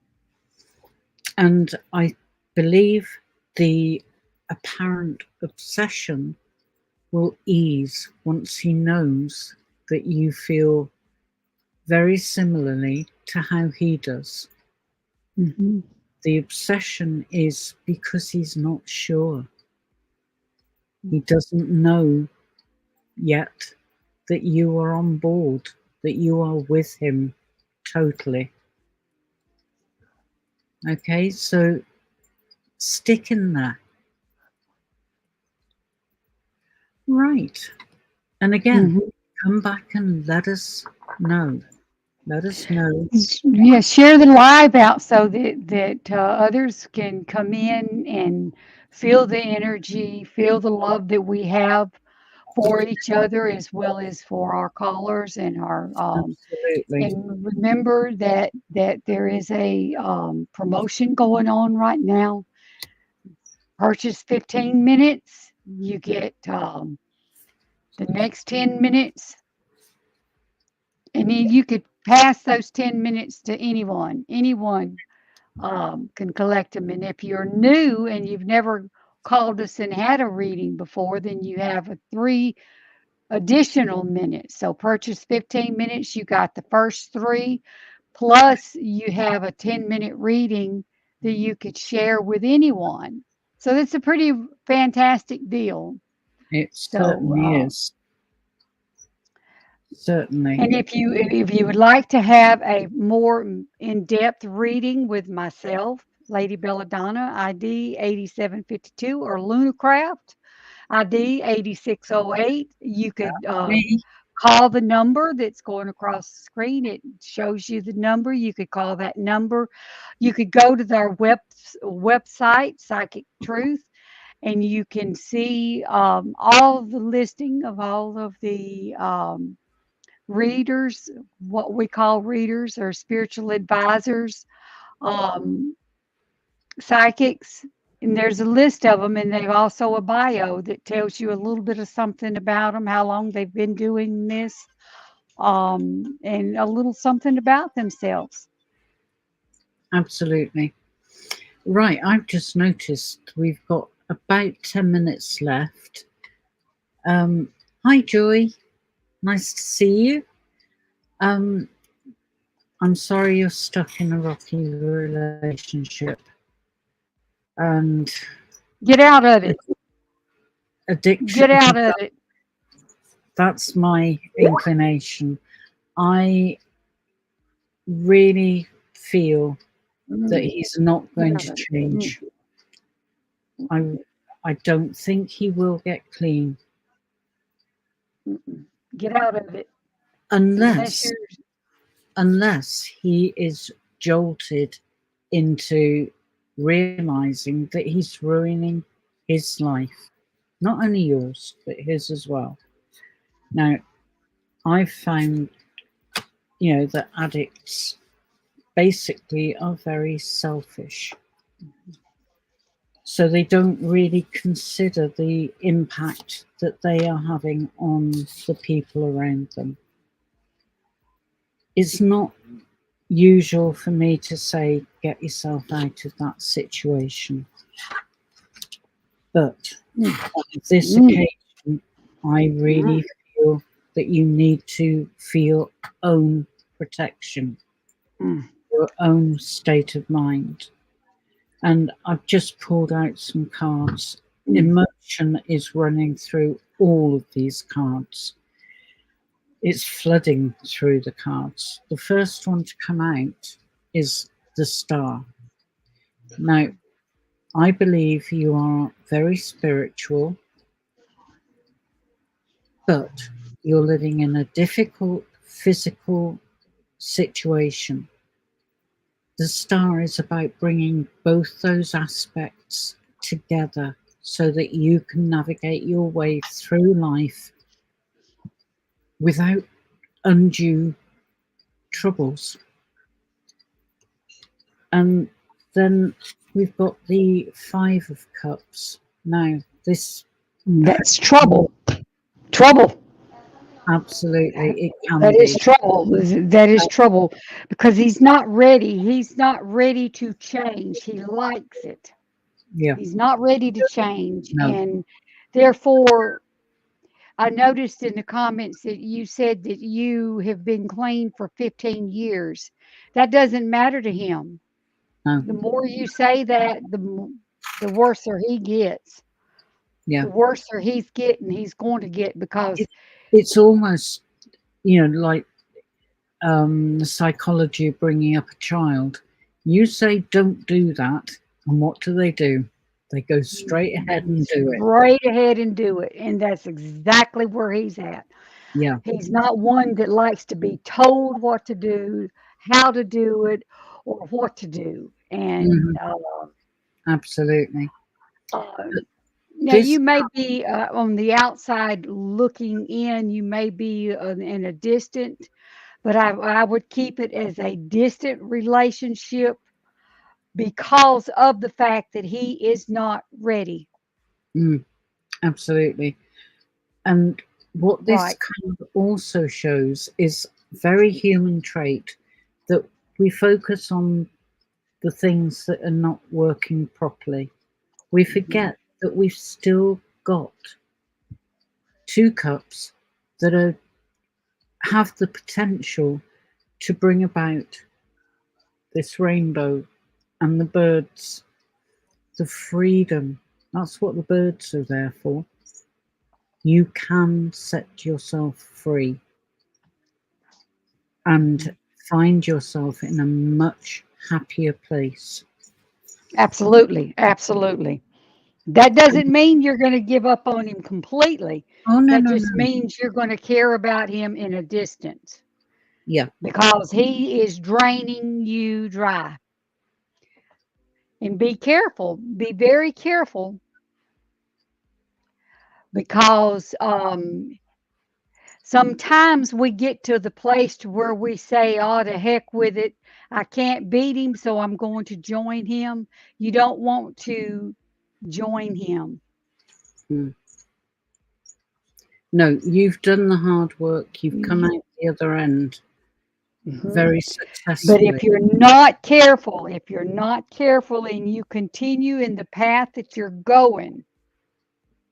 S2: And I believe the apparent obsession will ease once he knows that you feel very similarly to how he does.
S1: Hmm.
S2: The obsession is because he's not sure. He doesn't know yet that you are on board, that you are with him totally. Okay, so stick in there. Right. And again,
S1: Hmm.
S2: come back and let us know. Let us know.
S1: Yeah, share the live out so that others can come in and feel the energy, feel the love that we have for each other as well as for our callers and our
S2: Absolutely.
S1: and remember that there is a promotion going on right now. Purchase 15 minutes, you get the next 10 minutes, and then you could pass those 10 minutes to anyone. Anyone can collect them. And if you're new and you've never called us and had a reading before, then you have a 3 additional minutes. So purchase 15 minutes, you got the first three, plus you have a 10-minute reading that you could share with anyone. So that's a pretty fantastic deal.
S2: It
S1: So,
S2: certainly is. Certainly.
S1: and if you would like to have a more in-depth reading with myself, Lady Bella Donna, ID 8752, or Lunarcraft, ID 8608, you could
S2: Me.
S1: call the number that's going across the screen. It shows you the number. You could call that number. You could go to their website, Psychic Truth, and you can see all of the listing of all of the readers, what we call readers or spiritual advisors, um, psychics. And there's a list of them, and they've also a bio that tells you a little bit of something about them, how long they've been doing this, and a little something about themselves.
S2: Absolutely. Right. I've just noticed we've got about 10 minutes left. Um, Hi, Joy. Nice to see you. Um, I'm sorry you're stuck in a rocky relationship. And
S1: Get out of it. Get
S2: addiction,
S1: out of it.
S2: that's my inclination. I really feel that
S1: Mm,
S2: he's not
S1: get
S2: going
S1: out
S2: to
S1: of it. Mm,
S2: change. I I don't think he will get clean
S1: Mm-mm. Get out of it unless
S2: unless
S1: you're.
S2: unless he is jolted into realizing that he's ruining his life, not only yours but his as well. Now, I've found, that addicts basically are very selfish. So they don't really consider the impact that they are having on the people around them. It's not usual for me to say, get yourself out of that situation. But
S1: Mm,
S2: on this
S1: mm,
S2: occasion, I
S1: mm,
S2: really feel that you need to feel own protection,
S1: mm,
S2: your own state of mind. And I've just pulled out some cards.
S1: mm.
S2: Emotion is running through all of these cards. It's flooding through the cards. The first one to come out is the star. Now, I believe you are very spiritual, but you're living in a difficult physical situation. The star is about bringing both those aspects together so that you can navigate your way through life without undue troubles. And then we've got the Five of Cups. Now, this
S1: That's trouble. Trouble.
S2: absolutely it can
S1: That is
S2: be.
S1: trouble. That is trouble because he's not ready. He's not ready to change. He likes it.
S2: Yeah,
S1: He's not ready to change.
S2: no,
S1: And therefore, I noticed in the comments that you said that you have been clean for 15 years. That doesn't matter to him.
S2: no,
S1: The more you say that, the worser he gets.
S2: yeah.
S1: The worser he's getting, he's going to get
S2: It,
S1: because
S2: it's almost, like the psychology of bringing up a child. You say, don't do that. And what do? They go straight ahead and do it.
S1: straight ahead and do it. And that's exactly where he's at.
S2: Yeah.
S1: He's not one that likes to be told what to do, how to do it, or what to do. And
S2: Hmm. Absolutely.
S1: uh, now
S2: This,
S1: you may be on the outside looking in, you may be in a distant, but I would keep it as a distant relationship because of the fact that he is not ready.
S2: mm, absolutely. And what this
S1: Right.
S2: kind of also shows is very human trait that we focus on the things that are not working properly. We
S1: Mhm.
S2: forget that we've still got two cups that have the potential to bring about this rainbow and the birds, the freedom. That's what the birds are there for. You can set yourself free and find yourself in a much happier place.
S1: Absolutely. Absolutely. That doesn't mean you're going to give up on him completely.
S2: Oh, no,
S1: That
S2: no,
S1: just
S2: no.
S1: means you're going to care about him in a distance
S2: Yeah.
S1: because he is draining you dry. And be careful, be very careful because sometimes we get to the place to where we say, "Oh, to heck with it. I can't beat him, so I'm going to join him." You don't want to join him.
S2: Mm. No, you've done the hard work. You've come
S1: Mhm.
S2: out the other end
S1: Mhm.
S2: very
S1: But
S2: successfully.
S1: if you're not careful and you continue in the path that you're going,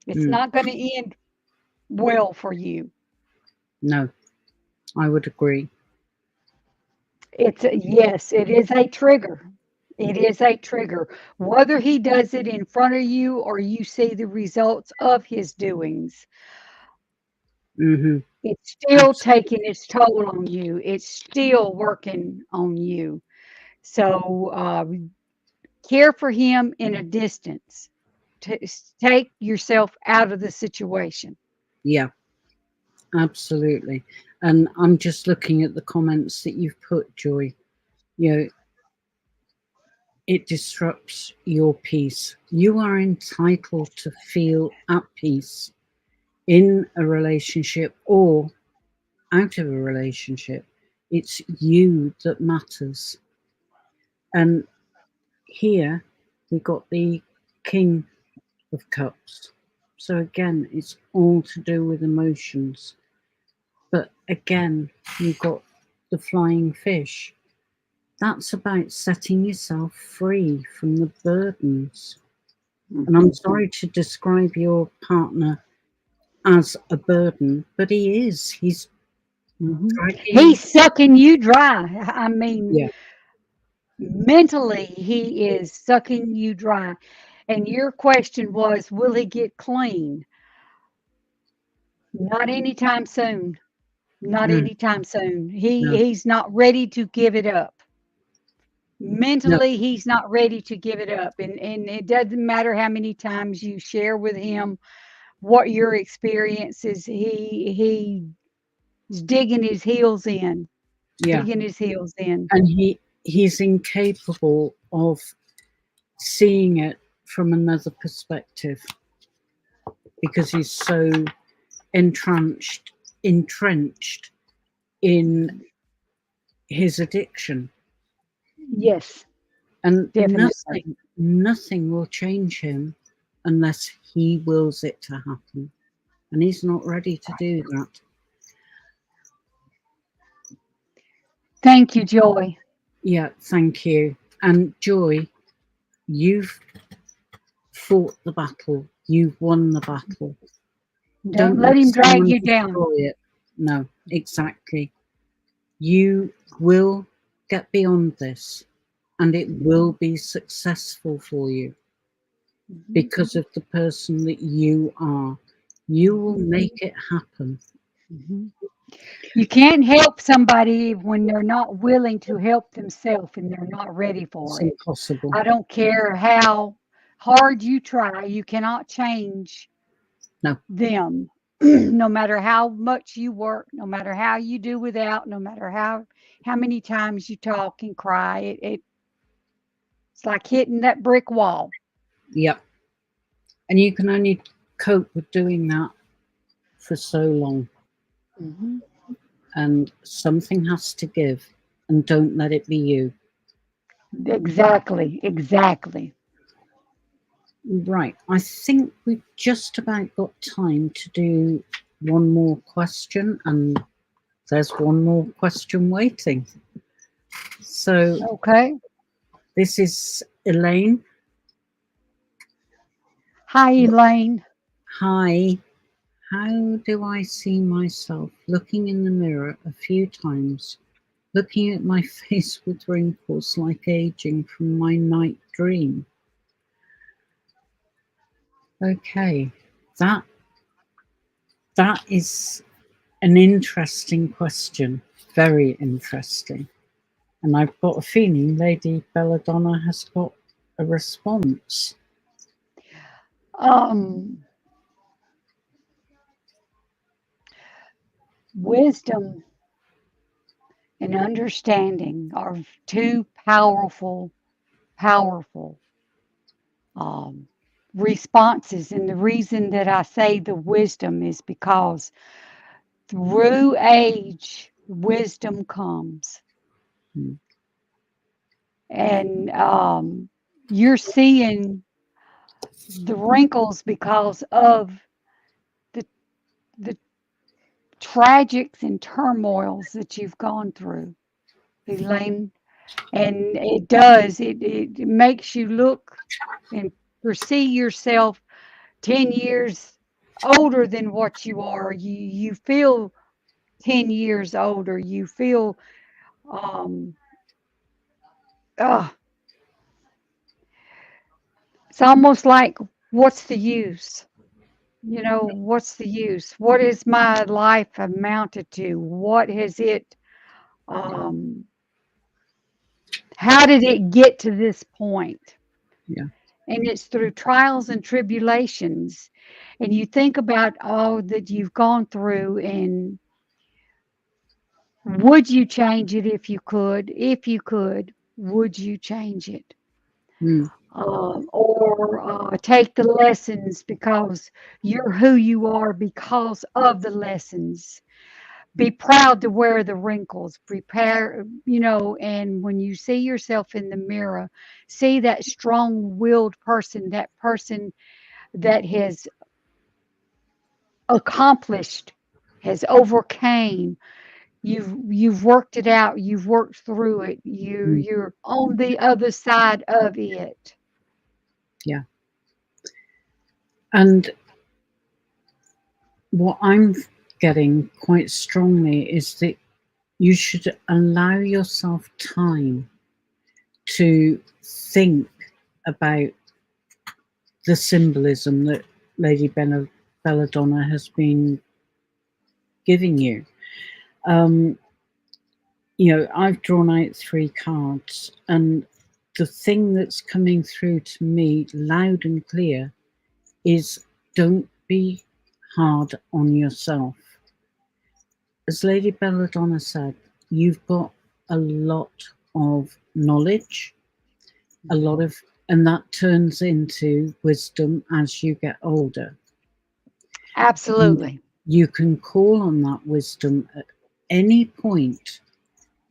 S1: it's
S2: Mm.
S1: not going to end well for you.
S2: No, I would agree.
S1: Yes, it is a trigger. It is a trigger. Whether he does it in front of you or you see the results of his doings,
S2: Hmm.
S1: it's still
S2: Absolutely.
S1: taking its toll on you. It's still working on you. So care for him in a distance. take yourself out of the situation.
S2: Yeah, absolutely. And I'm just looking at the comments that you've put, Joy. You know, it disrupts your peace. You are entitled to feel at peace in a relationship or out of a relationship. It's you that matters. And here we got the King of Cups. So again, it's all to do with emotions. But again, you've got the flying fish. That's about setting yourself free from the burdens. And I'm
S1: Mhm.
S2: sorry to describe your partner as a burden, but he is. He's dragging.
S1: He's sucking you dry. I mean,
S2: Yeah,
S1: mentally, he is sucking you dry. And your question was, will he get clean? Not anytime soon. Not
S2: mm,
S1: anytime soon.
S2: no,
S1: He's not ready to give it up.
S2: no,
S1: Mentally, he's not ready to give it up. And it doesn't matter how many times you share with him what your experience is. He's digging his heels in,
S2: yeah.
S1: digging his heels in.
S2: And he's incapable of seeing it from another perspective because he's so entrenched in his addiction.
S1: Yes,
S2: And
S1: definitely.
S2: nothing will change him unless he wills it to happen. And he's not ready to do that.
S1: Thank you, Joy.
S2: Yeah, thank you. And Joy, you've fought the battle. You've won the battle.
S1: Don't
S2: Don't
S1: let
S2: let
S1: him drag
S2: someone
S1: you down.
S2: destroy it. No, exactly. You will get beyond this and it will be successful for you
S1: Mhm,
S2: because of the person that you are. You will
S1: mhm,
S2: make it happen.
S1: mhm. You can't help somebody when they're not willing to help themselves and they're not ready
S2: It's
S1: for it.
S2: impossible.
S1: I don't care how hard you try, you cannot change
S2: No,
S1: them. No matter how much you work, no matter how you do without, no matter how many times you talk and cry, it's like hitting that brick wall.
S2: yep. And you can only cope with doing that for so long.
S1: Mhm.
S2: And something has to give. And don't let it be you.
S1: Exactly, exactly.
S2: Right. I think we've just about got time to do one more question. And there's one more question waiting. So
S1: Okay.
S2: this is Elaine.
S1: Hi, Elaine.
S2: Hi. How do I see myself looking in the mirror a few times, looking at my face with wrinkles like aging from my night dream? Okay, that that is an interesting question. Very interesting. And I've got a feeling Lady Bella Donna has got a response.
S1: Um, Wisdom and understanding are two powerful um, responses. And the reason that I say the wisdom is because through age, wisdom comes.
S2: Hmm,
S1: And you're seeing the wrinkles because of the, the tragics and turmoils that you've gone through, Elaine. And it makes you look and perceive yourself 10 years older than what you are. You feel 10 years older. You feel, um, uh, it's almost like, what's the use? What's the use? What has my life amounted to? Um, how did it get to this point?
S2: yeah.
S1: and it's through trials and tribulations. And you think about all that you've gone through, and would you change it if you could? If you could, would you change it?
S2: mm,
S1: Or take the lessons because you're who you are because of the lessons. Be proud to wear the wrinkles. Prepare, and when you see yourself in the mirror, see that strong willed person, that person that has accomplished, has overcame. You've worked it out. You've worked through it.
S2: mm,
S1: You're on the other side of it.
S2: yeah. And what I'm getting quite strongly is that you should allow yourself time to think about the symbolism that Lady Belladonna has been giving you. Um, I've drawn out 3 cards, and the thing that's coming through to me loud and clear is don't be hard on yourself. As Lady Belladonna said, you've got a lot of knowledge, a lot of, and that turns into wisdom as you get older. And
S1: Absolutely.
S2: you can call on that wisdom at any point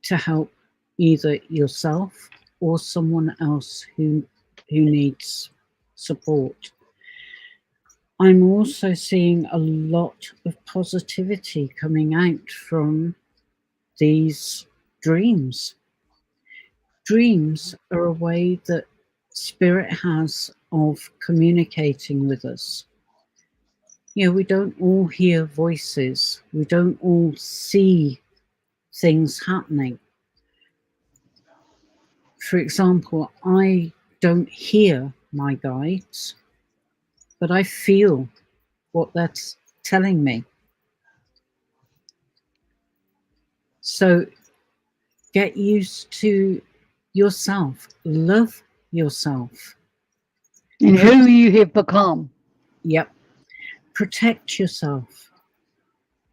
S2: to help either yourself or someone else who needs support. I'm also seeing a lot of positivity coming out from these dreams. Dreams are a way that spirit has of communicating with us. We don't all hear voices, we don't all see things happening. For example, I don't hear my guides, but I feel what that's telling me. So get used to yourself, love yourself.
S1: And
S2: Pro-
S1: who you have become.
S2: yep, protect yourself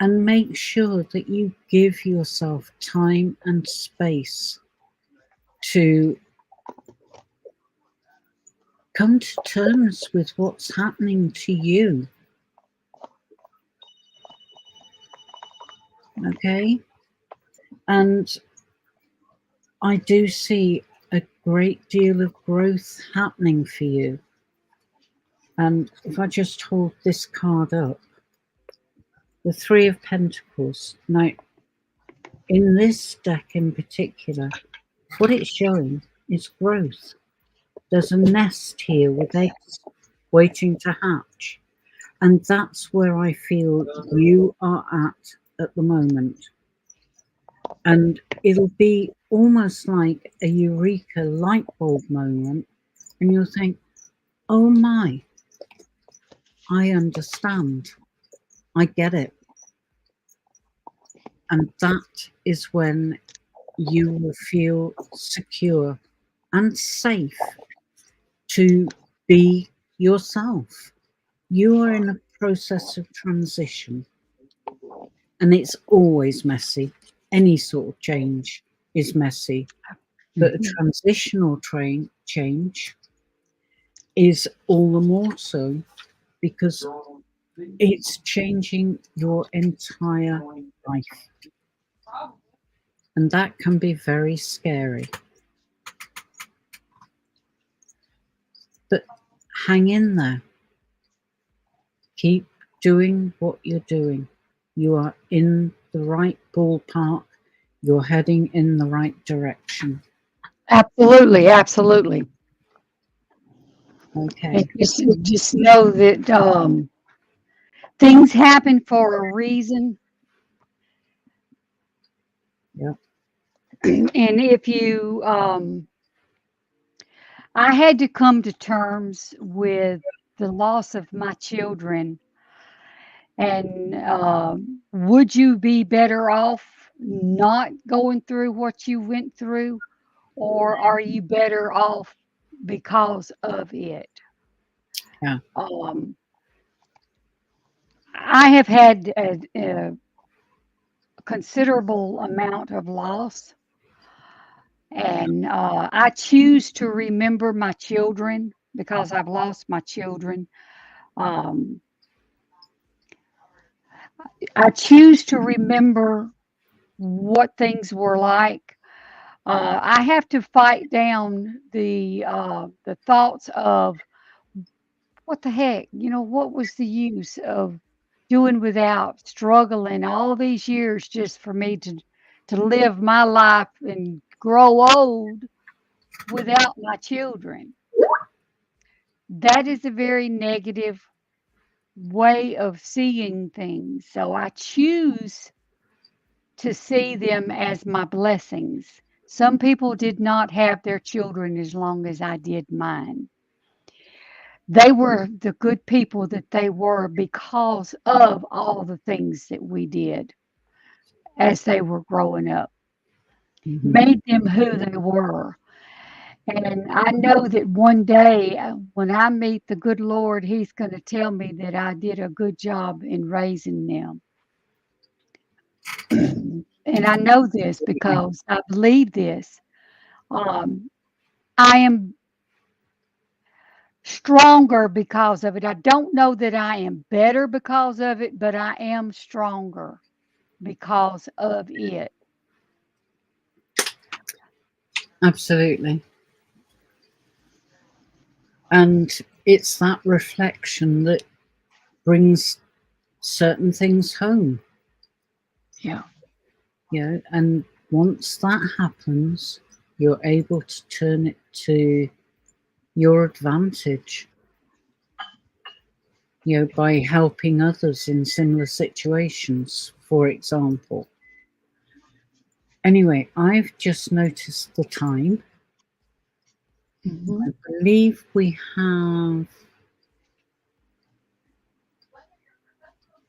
S2: and make sure that you give yourself time and space to come to terms with what's happening to you. Okay? And I do see a great deal of growth happening for you. And if I just hold this card up, the Three of Pentacles. Now, in this deck in particular, what it's showing is growth. There's a nest here with eggs waiting to hatch. And that's where I feel you are at the moment. And it'll be almost like a eureka light bulb moment. And you'll think, oh my, I understand. I get it. And that is when you will feel secure and safe to be yourself. You are in a process of transition, and it's always messy. Any sort of change is messy, but a
S1: Mhm.
S2: transitional change is all the more so because it's changing your entire life, and that can be very scary. But hang in there. Keep doing what you're doing. You are in the right ballpark. You're heading in the right direction.
S1: Absolutely, absolutely. And
S2: Okay.
S1: just know that things happen for a reason.
S2: Yep.
S1: And if you, I had to come to terms with the loss of my children. And would you be better off not going through what you went through, or are you better off because of it.
S2: Yeah.
S1: Um, I have had a considerable amount of loss, and I choose to remember my children because I've lost my children. Um, I choose to remember what things were like. I have to fight down the thoughts of what the heck, what was the use of doing without, struggling all these years just for me to live my life and grow old without my children. That is a very negative way of seeing things. So I choose to see them as my blessings. Some people did not have their children as long as I did mine. They were the good people that they were because of all the things that we did as they were growing up,
S2: Hmm.
S1: made them who they were. And I know that one day when I meet the good Lord, He's going to tell me that I did a good job in raising them. And I know this because I believe this. Um, I am stronger because of it. I don't know that I am better because of it, but I am stronger because of it.
S2: Absolutely. And it's that reflection that brings certain things home.
S1: Yeah.
S2: And once that happens, you're able to turn it to your advantage, by helping others in similar situations, for example. Anyway, I've just noticed the time.
S1: Hmm.
S2: I believe we have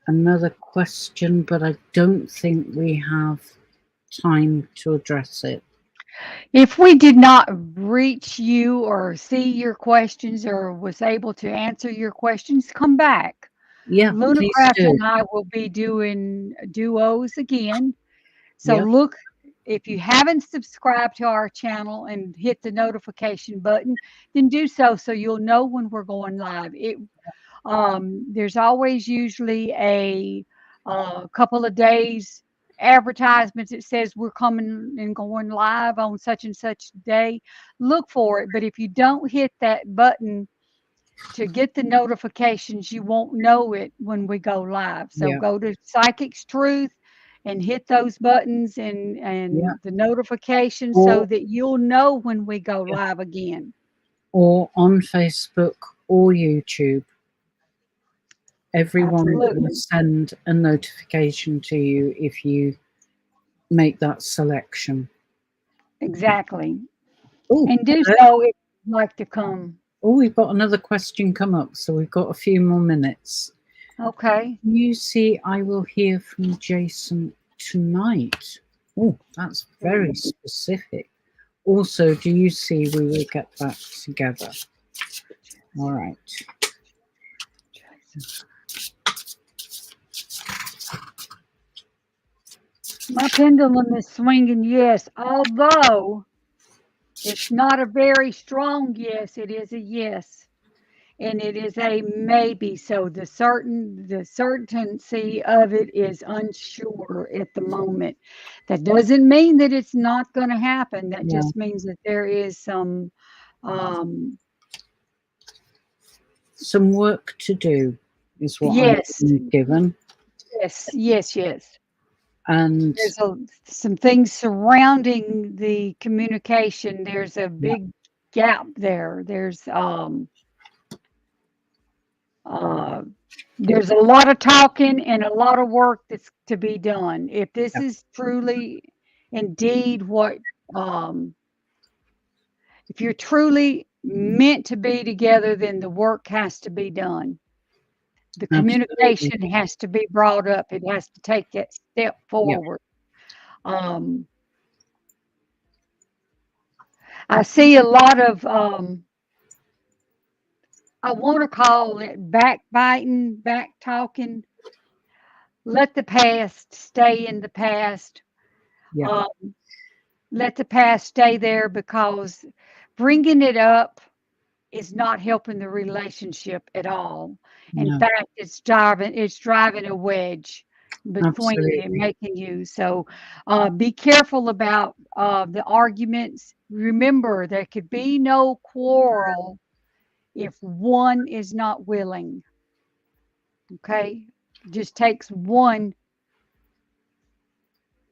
S2: another question, but I don't think we have time to address it.
S1: If we did not reach you or see your questions or was able to answer your questions, come back.
S2: Yeah, please
S1: Lunarcraft
S2: do.
S1: and I will be doing duos again. So
S2: Yeah,
S1: look, if you haven't subscribed to our channel and hit the notification button, then do so you'll know when we're going live. There's always usually a couple of days advertisements that says we're coming and going live on such and such day. Look for it, but if you don't hit that button to get the notifications, you won't know it when we go live. So
S2: yeah,
S1: go to Psychic's Truth and hit those buttons
S2: yeah.
S1: and the notifications so
S2: Or
S1: that you'll know when we go
S2: yeah,
S1: live again.
S2: or on Facebook or YouTube. Everyone will
S1: Absolutely.
S2: send a notification to you if you make that selection.
S1: Exactly.
S2: Oh,
S1: And do
S2: uh,
S1: so if you'd like to come.
S2: we've got another question come up, so we've got a few more minutes.
S1: Okay.
S2: You see, I will hear from Jason tonight. Oh, that's very specific. Also, do you see we will get back together? All right.
S1: My pendulum is swinging yes, although it's not a very strong yes, it is a yes. And it is a maybe. So the certainty of it is unsure at the moment. That doesn't mean that it's not going to happen. That
S2: Yeah.
S1: just means that there is some um
S2: Some work to do is what I'm
S1: yes,
S2: being given.
S1: yes.
S2: And
S1: There's some things surrounding the communication. There's a
S2: yeah,
S1: big gap there. Uh, there's a lot of talking and a lot of work that's to be done. If this
S2: yeah,
S1: is truly indeed what, um, if you're truly meant to be together, then the work has to be done. The
S2: absolutely.
S1: communication has to be brought up. It has to take that step
S2: Yeah,
S1: forward. Um, I see a lot of I want to call it backbiting, back talking. Let the past stay in the past.
S2: Yeah.
S1: Uh, let the past stay there because bringing it up is not helping the relationship at all. In
S2: No,
S1: fact, it's driving a wedge between you and
S2: absolutely.
S1: making you. So be careful about the arguments. Remember, there could be no quarrel if one is not willing. Okay, just takes one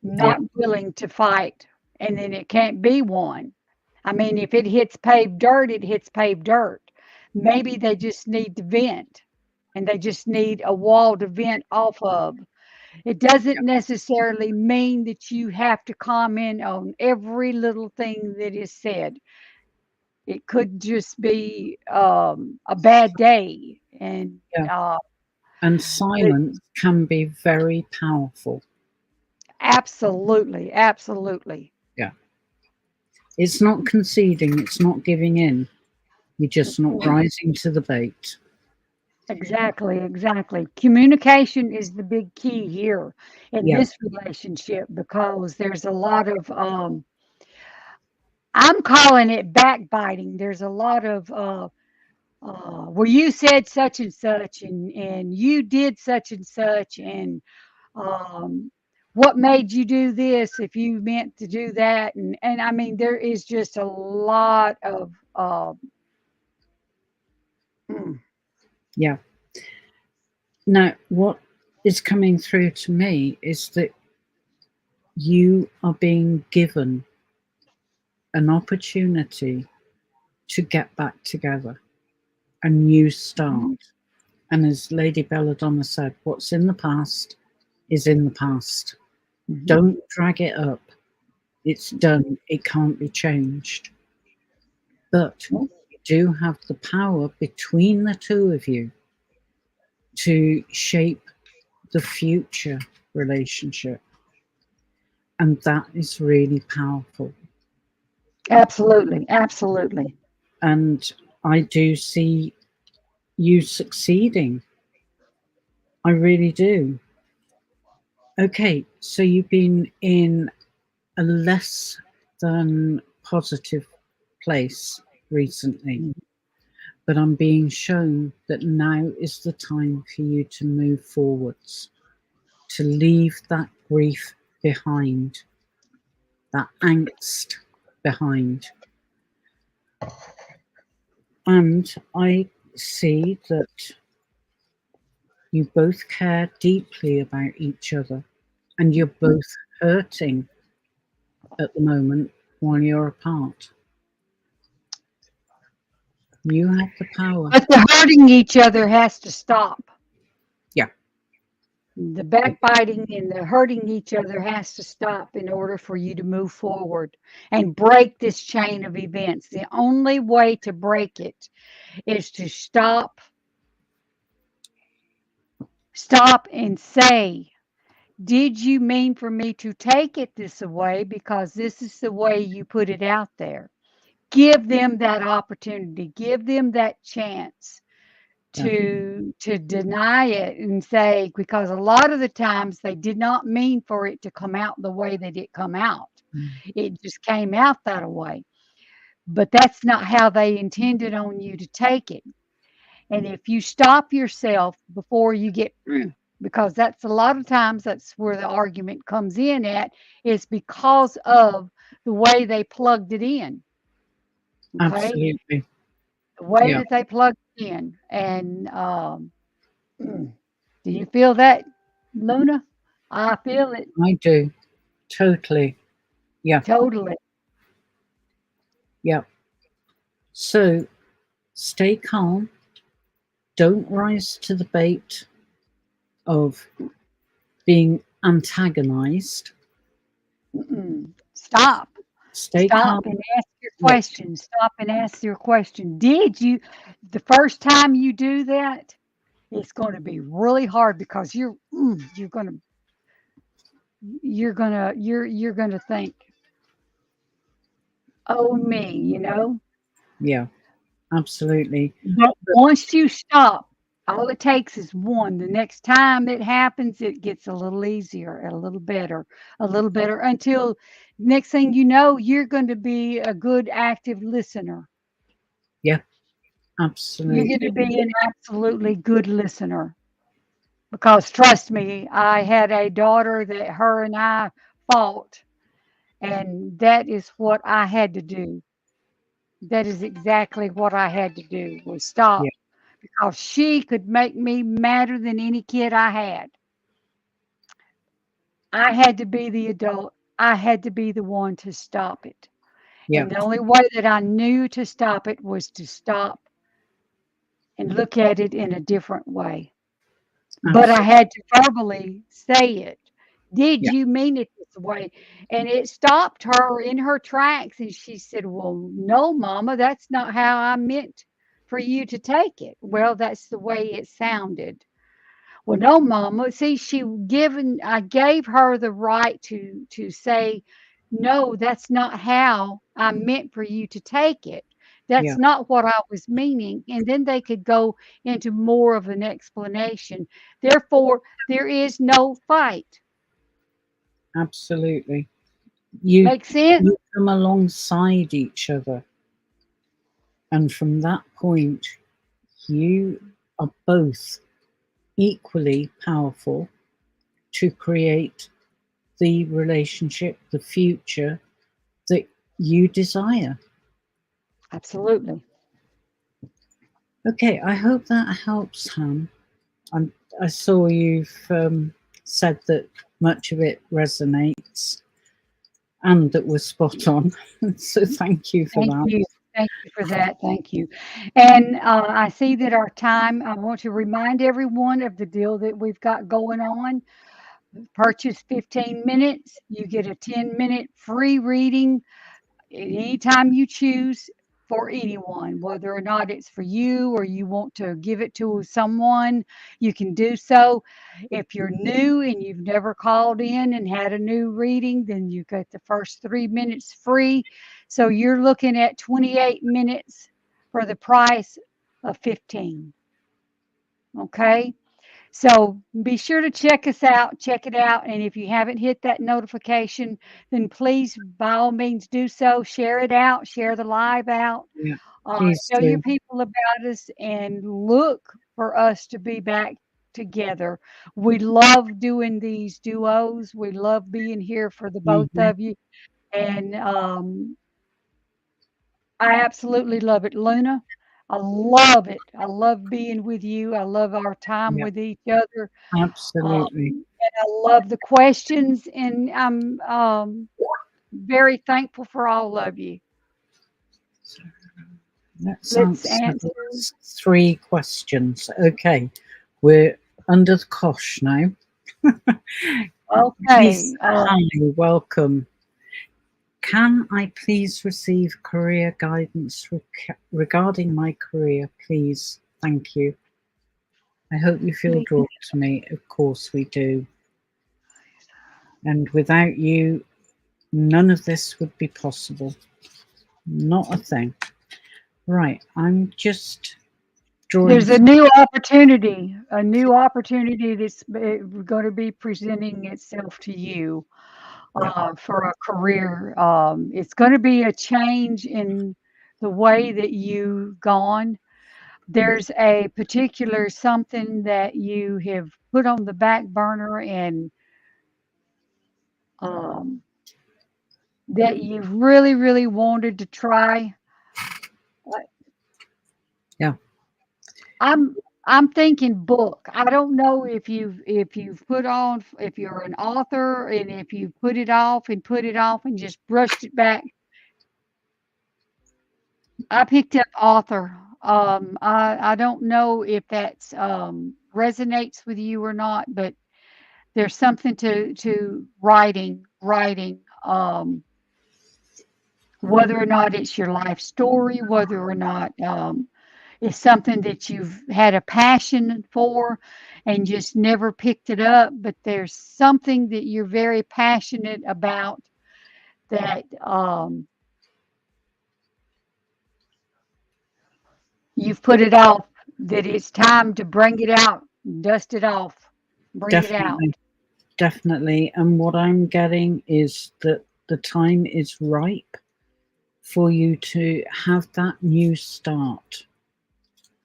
S2: Yeah.
S1: not willing to fight, and then it can't be one. I mean, if it hits paved dirt, it hits paved dirt. Maybe they just need to vent and they just need a wall to vent off of. It doesn't necessarily mean that you have to comment on every little thing that is said. It could just be a bad day. And
S2: Yeah.
S1: uh,
S2: And
S1: but
S2: silence can be very powerful.
S1: absolutely, absolutely.
S2: Yeah. It's not conceding, it's not giving in. You're just not rising to the bait.
S1: Exactly, exactly. Communication is the big key here in
S2: Yeah.
S1: this relationship because there's a lot of I'm calling it backbiting. There's a lot of well, you said such and such, and you did such and such, and um, what made you do this if you meant to do that, and I mean there is just a lot of mm,
S2: Yeah. Now, what is coming through to me is that you are being given an opportunity to get back together, a new start.
S1: mhm,
S2: And as Lady Bella Donna said, what's in the past is in the past.
S1: mhm.
S2: Don't drag it up. It's done. It can't be changed. But you do have the power between the two of you to shape the future relationship. And that is really powerful.
S1: Absolutely, absolutely.
S2: And I do see you succeeding. I really do. Okay, so you've been in a less than positive place recently,
S1: Mhm.
S2: but I'm being shown that now is the time for you to move forwards, to leave that grief behind, that angst behind. And I see that you both care deeply about each other and you're both hurting at the moment while you're apart. You have the power.
S1: But the hurting each other has to stop.
S2: Yeah.
S1: The backbiting and the hurting each other has to stop in order for you to move forward and break this chain of events. The only way to break it is to stop and say, did you mean for me to take it this way because this is the way you put it out there? Give them that opportunity, give them that chance
S2: Yeah.
S1: to deny it and say because a lot of the times they did not mean for it to come out the way that it come out.
S2: Mm.
S1: It just came out that way. But that's not how they intended on you to take it. And if you stop yourself before you get because that's a lot of times that's where the argument comes in at is because of the way they plugged it in. Okay,
S2: Absolutely.
S1: the way
S2: Yeah,
S1: that they plugged it in and do you feel that, Luna? I feel it
S2: I do. Totally. Yeah.
S1: totally.
S2: Yeah. So stay calm. Don't rise to the bait of being antagonized.
S1: Stop.
S2: Stay
S1: Stop
S2: calm.
S1: and ask your
S2: Yeah.
S1: question. Stop and ask your question. Did you, the first time you do that, it's going to be really hard because you're gonna think, oh me, you know.
S2: Yeah. absolutely.
S1: But once you stop, all it takes is one. The next time it happens, it gets a little easier, a little better until next thing you know, you're going to be a good active listener.
S2: Yeah,
S1: You're going
S2: absolutely.
S1: to be an absolutely good listener. Because trust me, I had a daughter that her and I fought, and that is what I had to do. That is exactly what I had to do was
S2: Yeah,
S1: stop because she could make me madder than any kid I had. I had to be the adult. I had to be the one to stop it.
S2: yeah,
S1: And the only way that I knew to stop it was to stop and look at it in a different way. But I
S2: absolutely.
S1: had to verbally say it. Did
S2: Yeah,
S1: you mean it this way? And it stopped her in her tracks. And she said, well, no, Mama, that's not how I meant for you to take it. Well, that's the way it sounded. Well, no, Mama. See, I gave her the right to say, no, that's not how I meant for you to take it. That's
S2: yeah,
S1: not what I was meaning. And then they could go into more of an explanation. Therefore, there is no fight.
S2: absolutely. You
S1: Make sense?
S2: you come alongside each other, and from that point, you are both equally powerful to create the relationship, the future that you desire.
S1: Absolutely.
S2: Okay, I hope that helps, Han. I'm, I saw you've said that much of it resonates and that was spot on. So thank you for
S1: Thank
S2: that.
S1: you. Thank you for that. Thank you. And I see that our time, I want to remind everyone of the deal that we've got going on. Purchase 15 minutes, you get a 10-minute free reading anytime you choose for anyone, whether or not it's for you or you want to give it to someone, you can do so. If you're new and you've never called in and had a new reading, then you get the first 3 minutes free. So you're looking at 28 minutes for the price of 15. Okay. So be sure to check us out, check it out. And if you haven't hit that notification, then please, by all means, do so. Share it out, share the live out,
S2: Yeah, please
S1: tell your
S2: do.
S1: people about us, and look for us to be back together. We love doing these duos. We love being here for the both
S2: Hmm.
S1: of you. And I absolutely love it. Luna, I love it. I love being with you. I love our time
S2: Yeah,
S1: with each other.
S2: absolutely.
S1: And I love the questions, and I'm very thankful for all of you.
S2: Let's
S1: Let's
S2: answer
S1: answer.
S2: three questions. Okay, we're under the cosh now. Please,
S1: Okay.
S2: hi, welcome. Can I please receive career guidance regarding my career, please? Thank you. I hope you feel
S1: Please.
S2: drawn to me. Of course we do. And without you, none of this would be possible. Not a thing. Right, I'm just drawing.
S1: There's a new opportunity that's going to be presenting itself to you
S2: Yeah,
S1: for a career. It's going to be a change in the way that you've gone. There's a particular something that you have put on the back burner and um, that you really, really wanted to try. Uh,
S2: yeah,
S1: I'm I'm thinking book. I don't know if you've put on if you're an author and if you put it off and just brushed it back. I picked up author. I don't know if that's resonates with you or not, but there's something to writing. Whether or not it's your life story, whether or not it's something that you've had a passion for and just never picked it up, but there's something that you're very passionate about that You've put it off, that it's time to bring it out, dust it off, bring it out.
S2: Definitely, definitely. And what I'm getting is that the time is ripe for you to have that new start.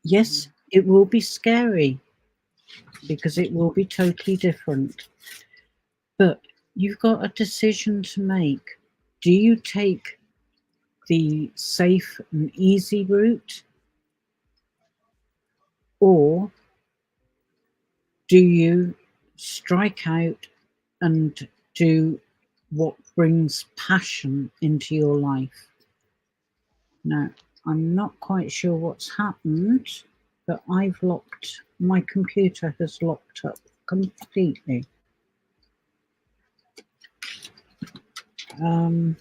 S2: Yes, it will be scary because it will be totally different, but you've got a decision to make. Do you take the safe and easy route, or do you strike out and do what brings passion into your life? Now, I'm not quite sure what's happened, but my computer has locked up completely. Um,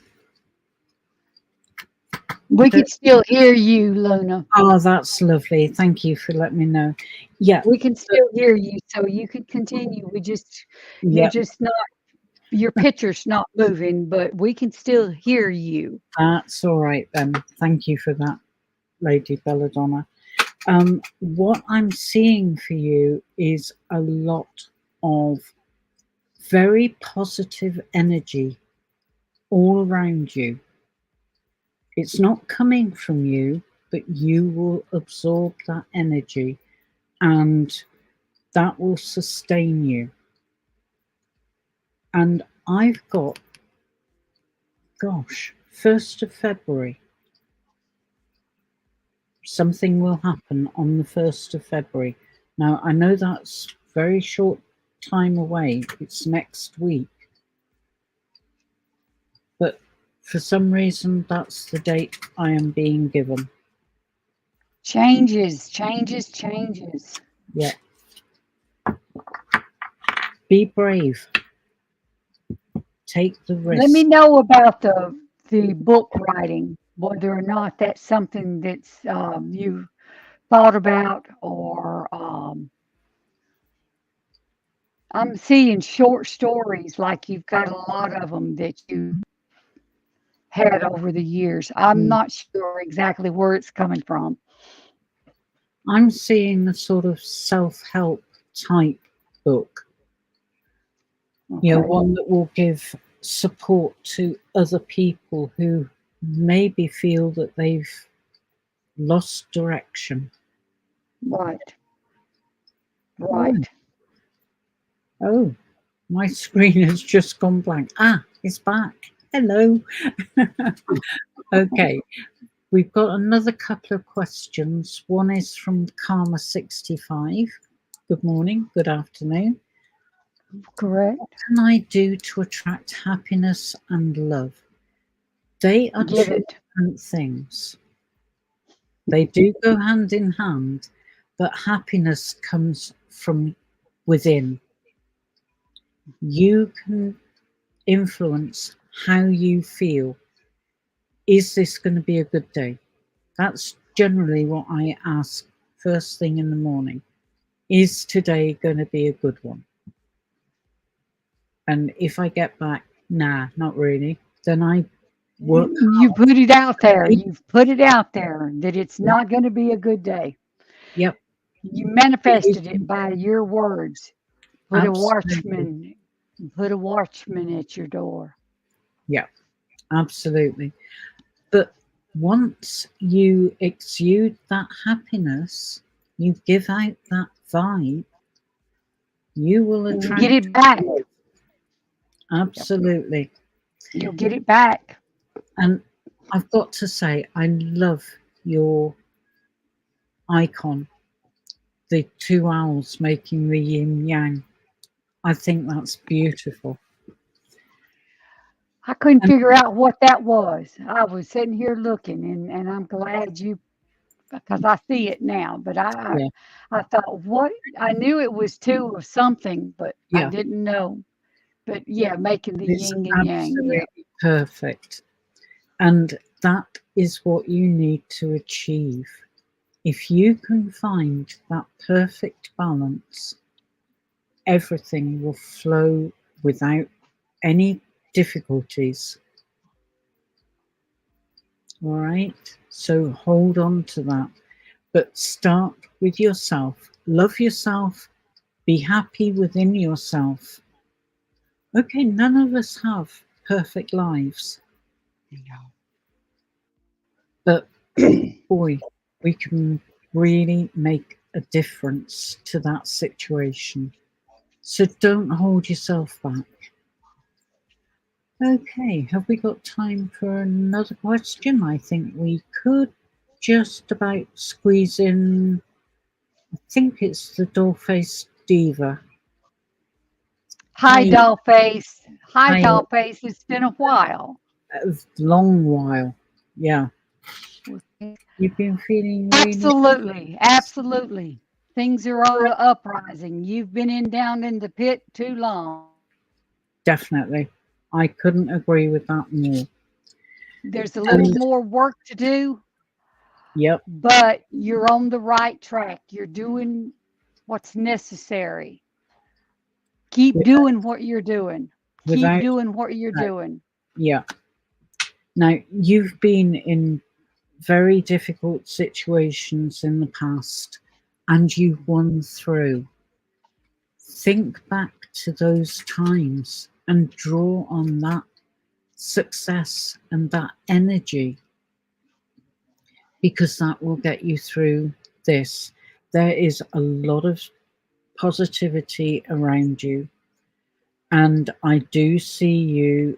S1: We can still hear you, Luna.
S2: oh, that's lovely. Thank you for letting me know. Yeah,
S1: We can still hear you, so you could continue. You're
S2: yeah,
S1: just not, your picture's not moving, but we can still hear you.
S2: that's all right then. Thank you for that, Lady Bella Donna. What I'm seeing for you is a lot of very positive energy all around you. It's not coming from you, but you will absorb that energy and that will sustain you. And I've got, gosh, 1st of February. Something will happen on the 1st of February. Now, I know that's very short time away, it's next week, but for some reason, that's the date I am being given.
S1: Changes, changes, changes.
S2: Yeah. Be brave. Take the
S1: Let me
S2: risk.
S1: know about the book writing, whether or not that's something that's you thought about, or I'm seeing short stories like you've got a lot of them that you had over the years. I'm
S2: Mm.
S1: not sure exactly where it's coming from.
S2: I'm seeing a sort of self help type book,
S1: Okay,
S2: one that will give support to other people who maybe feel that they've lost direction.
S1: right,
S2: Oh,
S1: right.
S2: oh, my screen has just gone blank. Ah, it's back. Hello. Okay, we've got another couple of questions. One is from Karma65. Good morning, good afternoon. What
S1: Correct.
S2: can I do to attract happiness and love? They are
S1: Give
S2: two
S1: it.
S2: different things. They do go hand in hand, but happiness comes from within. You can influence how you feel. Is this going to be a good day? That's generally what I ask first thing in the morning. Is today going to be a good one? And if I get back, nah, not really, then I work
S1: You put it out there.
S2: hard.
S1: You've put it out there that it's
S2: Yep,
S1: not going to be a good day.
S2: yep.
S1: You
S2: You
S1: manifested it
S2: can-
S1: by your words. Put a
S2: Absolutely.
S1: watchman, put a watchman at your door.
S2: Yeah, absolutely. But once you exude that happiness, you give out that vibe, you will
S1: And you get
S2: attract
S1: it back.
S2: love.
S1: Yep.
S2: Absolutely.
S1: You'll get it back.
S2: And I've got to say, I love your icon, the two owls making the yin yang. I think that's beautiful.
S1: I couldn't
S2: And
S1: figure out what that was. I was sitting here looking, and I'm glad you, because I see it now. But
S2: yeah,
S1: I thought, what? I knew it was two of something, but I
S2: yeah,
S1: didn't know. But yeah, making the
S2: it's
S1: yin and yang. Yeah.
S2: absolutely perfect. And that is what you need to achieve. If you can find that perfect balance, everything will flow without any difficulties. All right. So hold on to that. But start with yourself. Love yourself. Be happy within yourself. Okay, none of us have perfect lives, but boy, we can really make a difference to that situation. So don't hold yourself back. Okay, have we got time for another question? I think we could just about squeeze in. I think it's the dollface diva.
S1: Hi,
S2: Hi,
S1: Dollface. Hi,
S2: hi,
S1: Dollface. It's been a while.
S2: a long while. Yeah,
S1: Well,
S2: you've been feeling really
S1: absolutely, absolutely. Things are on the uprising. You've been in down in the pit too long.
S2: definitely. I couldn't agree with that more.
S1: There's a little
S2: And
S1: more work to do,
S2: yep,
S1: but you're on the right track. You're doing what's necessary. Keep
S2: without,
S1: doing what you're doing. Keep
S2: without
S1: doing what you're
S2: that,
S1: doing.
S2: yeah. Now you've been in very difficult situations in the past and you've won through. Think back to those times and draw on that success and that energy because that will get you through this. There is a lot of positivity around you, and I do see you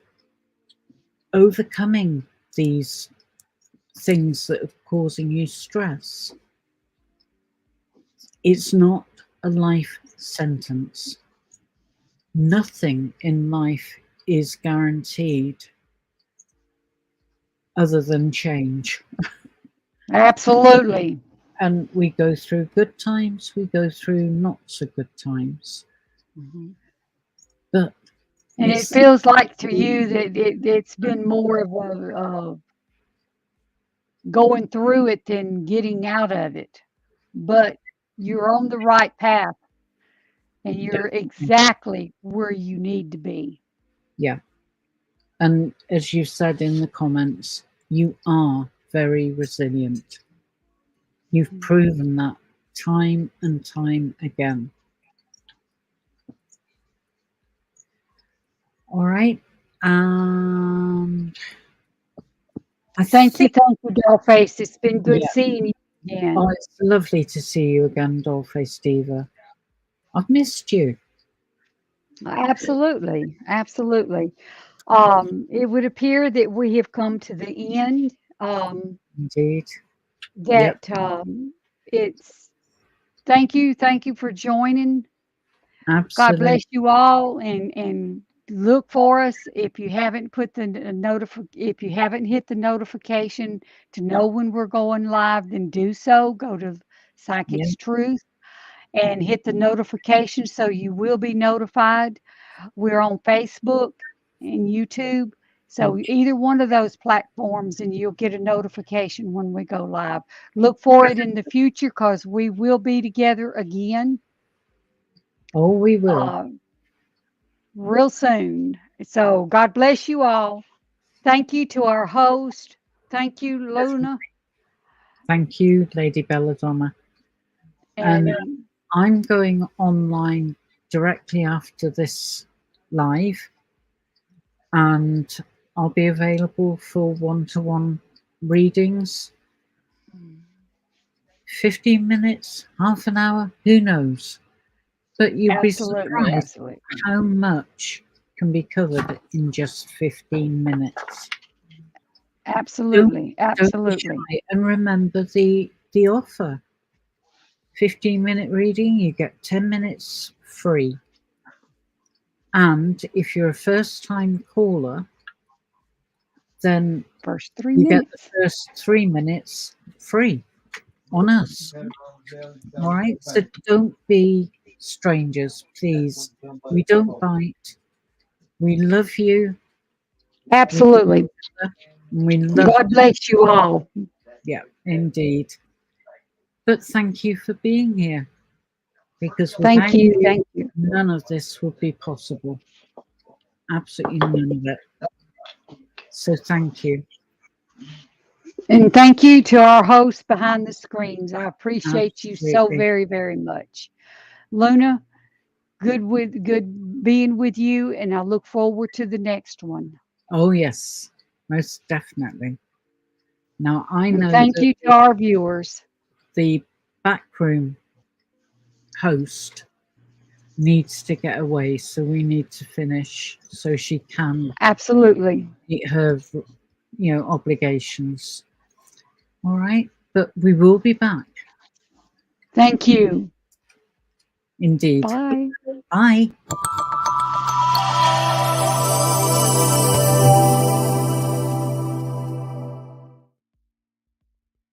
S2: overcoming these things that are causing you stress. It's not a life sentence. Nothing in life is guaranteed other than change.
S1: Absolutely.
S2: And we go through good times, we go through not so good times.
S1: Mhm.
S2: But
S1: And it
S2: it's
S1: feels like to you that it's been more of a going through it than getting out of it. But you're on the right path and you're
S2: definitely,
S1: exactly where you need to be.
S2: yeah. And as you said in the comments, you are very resilient. You've proven that time and time again. All right. And I think,
S1: Thank you, Dollface. It's been good
S2: yeah.
S1: seeing you
S2: Oh,
S1: again.
S2: it's lovely to see you again, Dollface Diva. I've missed you.
S1: Absolutely, absolutely. It would appear that we have come to the end.
S2: Indeed. Yep.
S1: That it's thank you for joining. God
S2: Absolutely.
S1: bless you all, and look for us if you haven't put the if you haven't hit the notification to know when we're going live, then do so. Go to
S2: Yep.
S1: Psychic's Truth and hit the notification so you will be notified. We're on Facebook and YouTube. So
S2: Okay.
S1: either one of those platforms, and you'll get a notification when we go live. Look for it in the future because we will be together again.
S2: Oh, we will.
S1: Uh, real soon. So God bless you all. Thank you to our host. Thank you, Luna.
S2: Thank you, Lady Bella Donna. And
S1: And
S2: I'm going online directly after this live, and I'll be available for one to one readings. 15 minutes, half an hour, who knows? But you'll be
S1: absolutely,
S2: surprised
S1: absolutely,
S2: how much can be covered in just 15 minutes. Don't
S1: absolutely,
S2: don't be
S1: absolutely.
S2: shy and remember the offer. 15-minute reading, you get 10 minutes free. And if you're a first time caller, then
S1: First three
S2: you get the
S1: minutes.
S2: first 3 minutes free on us. All right. So don't be strangers, please. We don't bite. We love you. We love
S1: Absolutely.
S2: each other. And we love,
S1: God bless you all.
S2: yeah, indeed. But thank you for being here because
S1: Thank
S2: without
S1: you.
S2: you,
S1: Thank you.
S2: none of this would be possible. Absolutely none of it. So thank you.
S1: And thank you to our hosts behind the screens. I appreciate you so
S2: Absolutely.
S1: very, very much. Luna, good being with you, and I look forward to the next one.
S2: Oh, yes, most definitely. Now, I
S1: And
S2: know
S1: thank
S2: that
S1: you to our viewers.
S2: the backroom host needs to get away, so we need to finish so she can
S1: Absolutely.
S2: meet her, obligations. All right, but we will be back.
S1: Thank you.
S2: Indeed.
S1: Bye.
S2: Bye.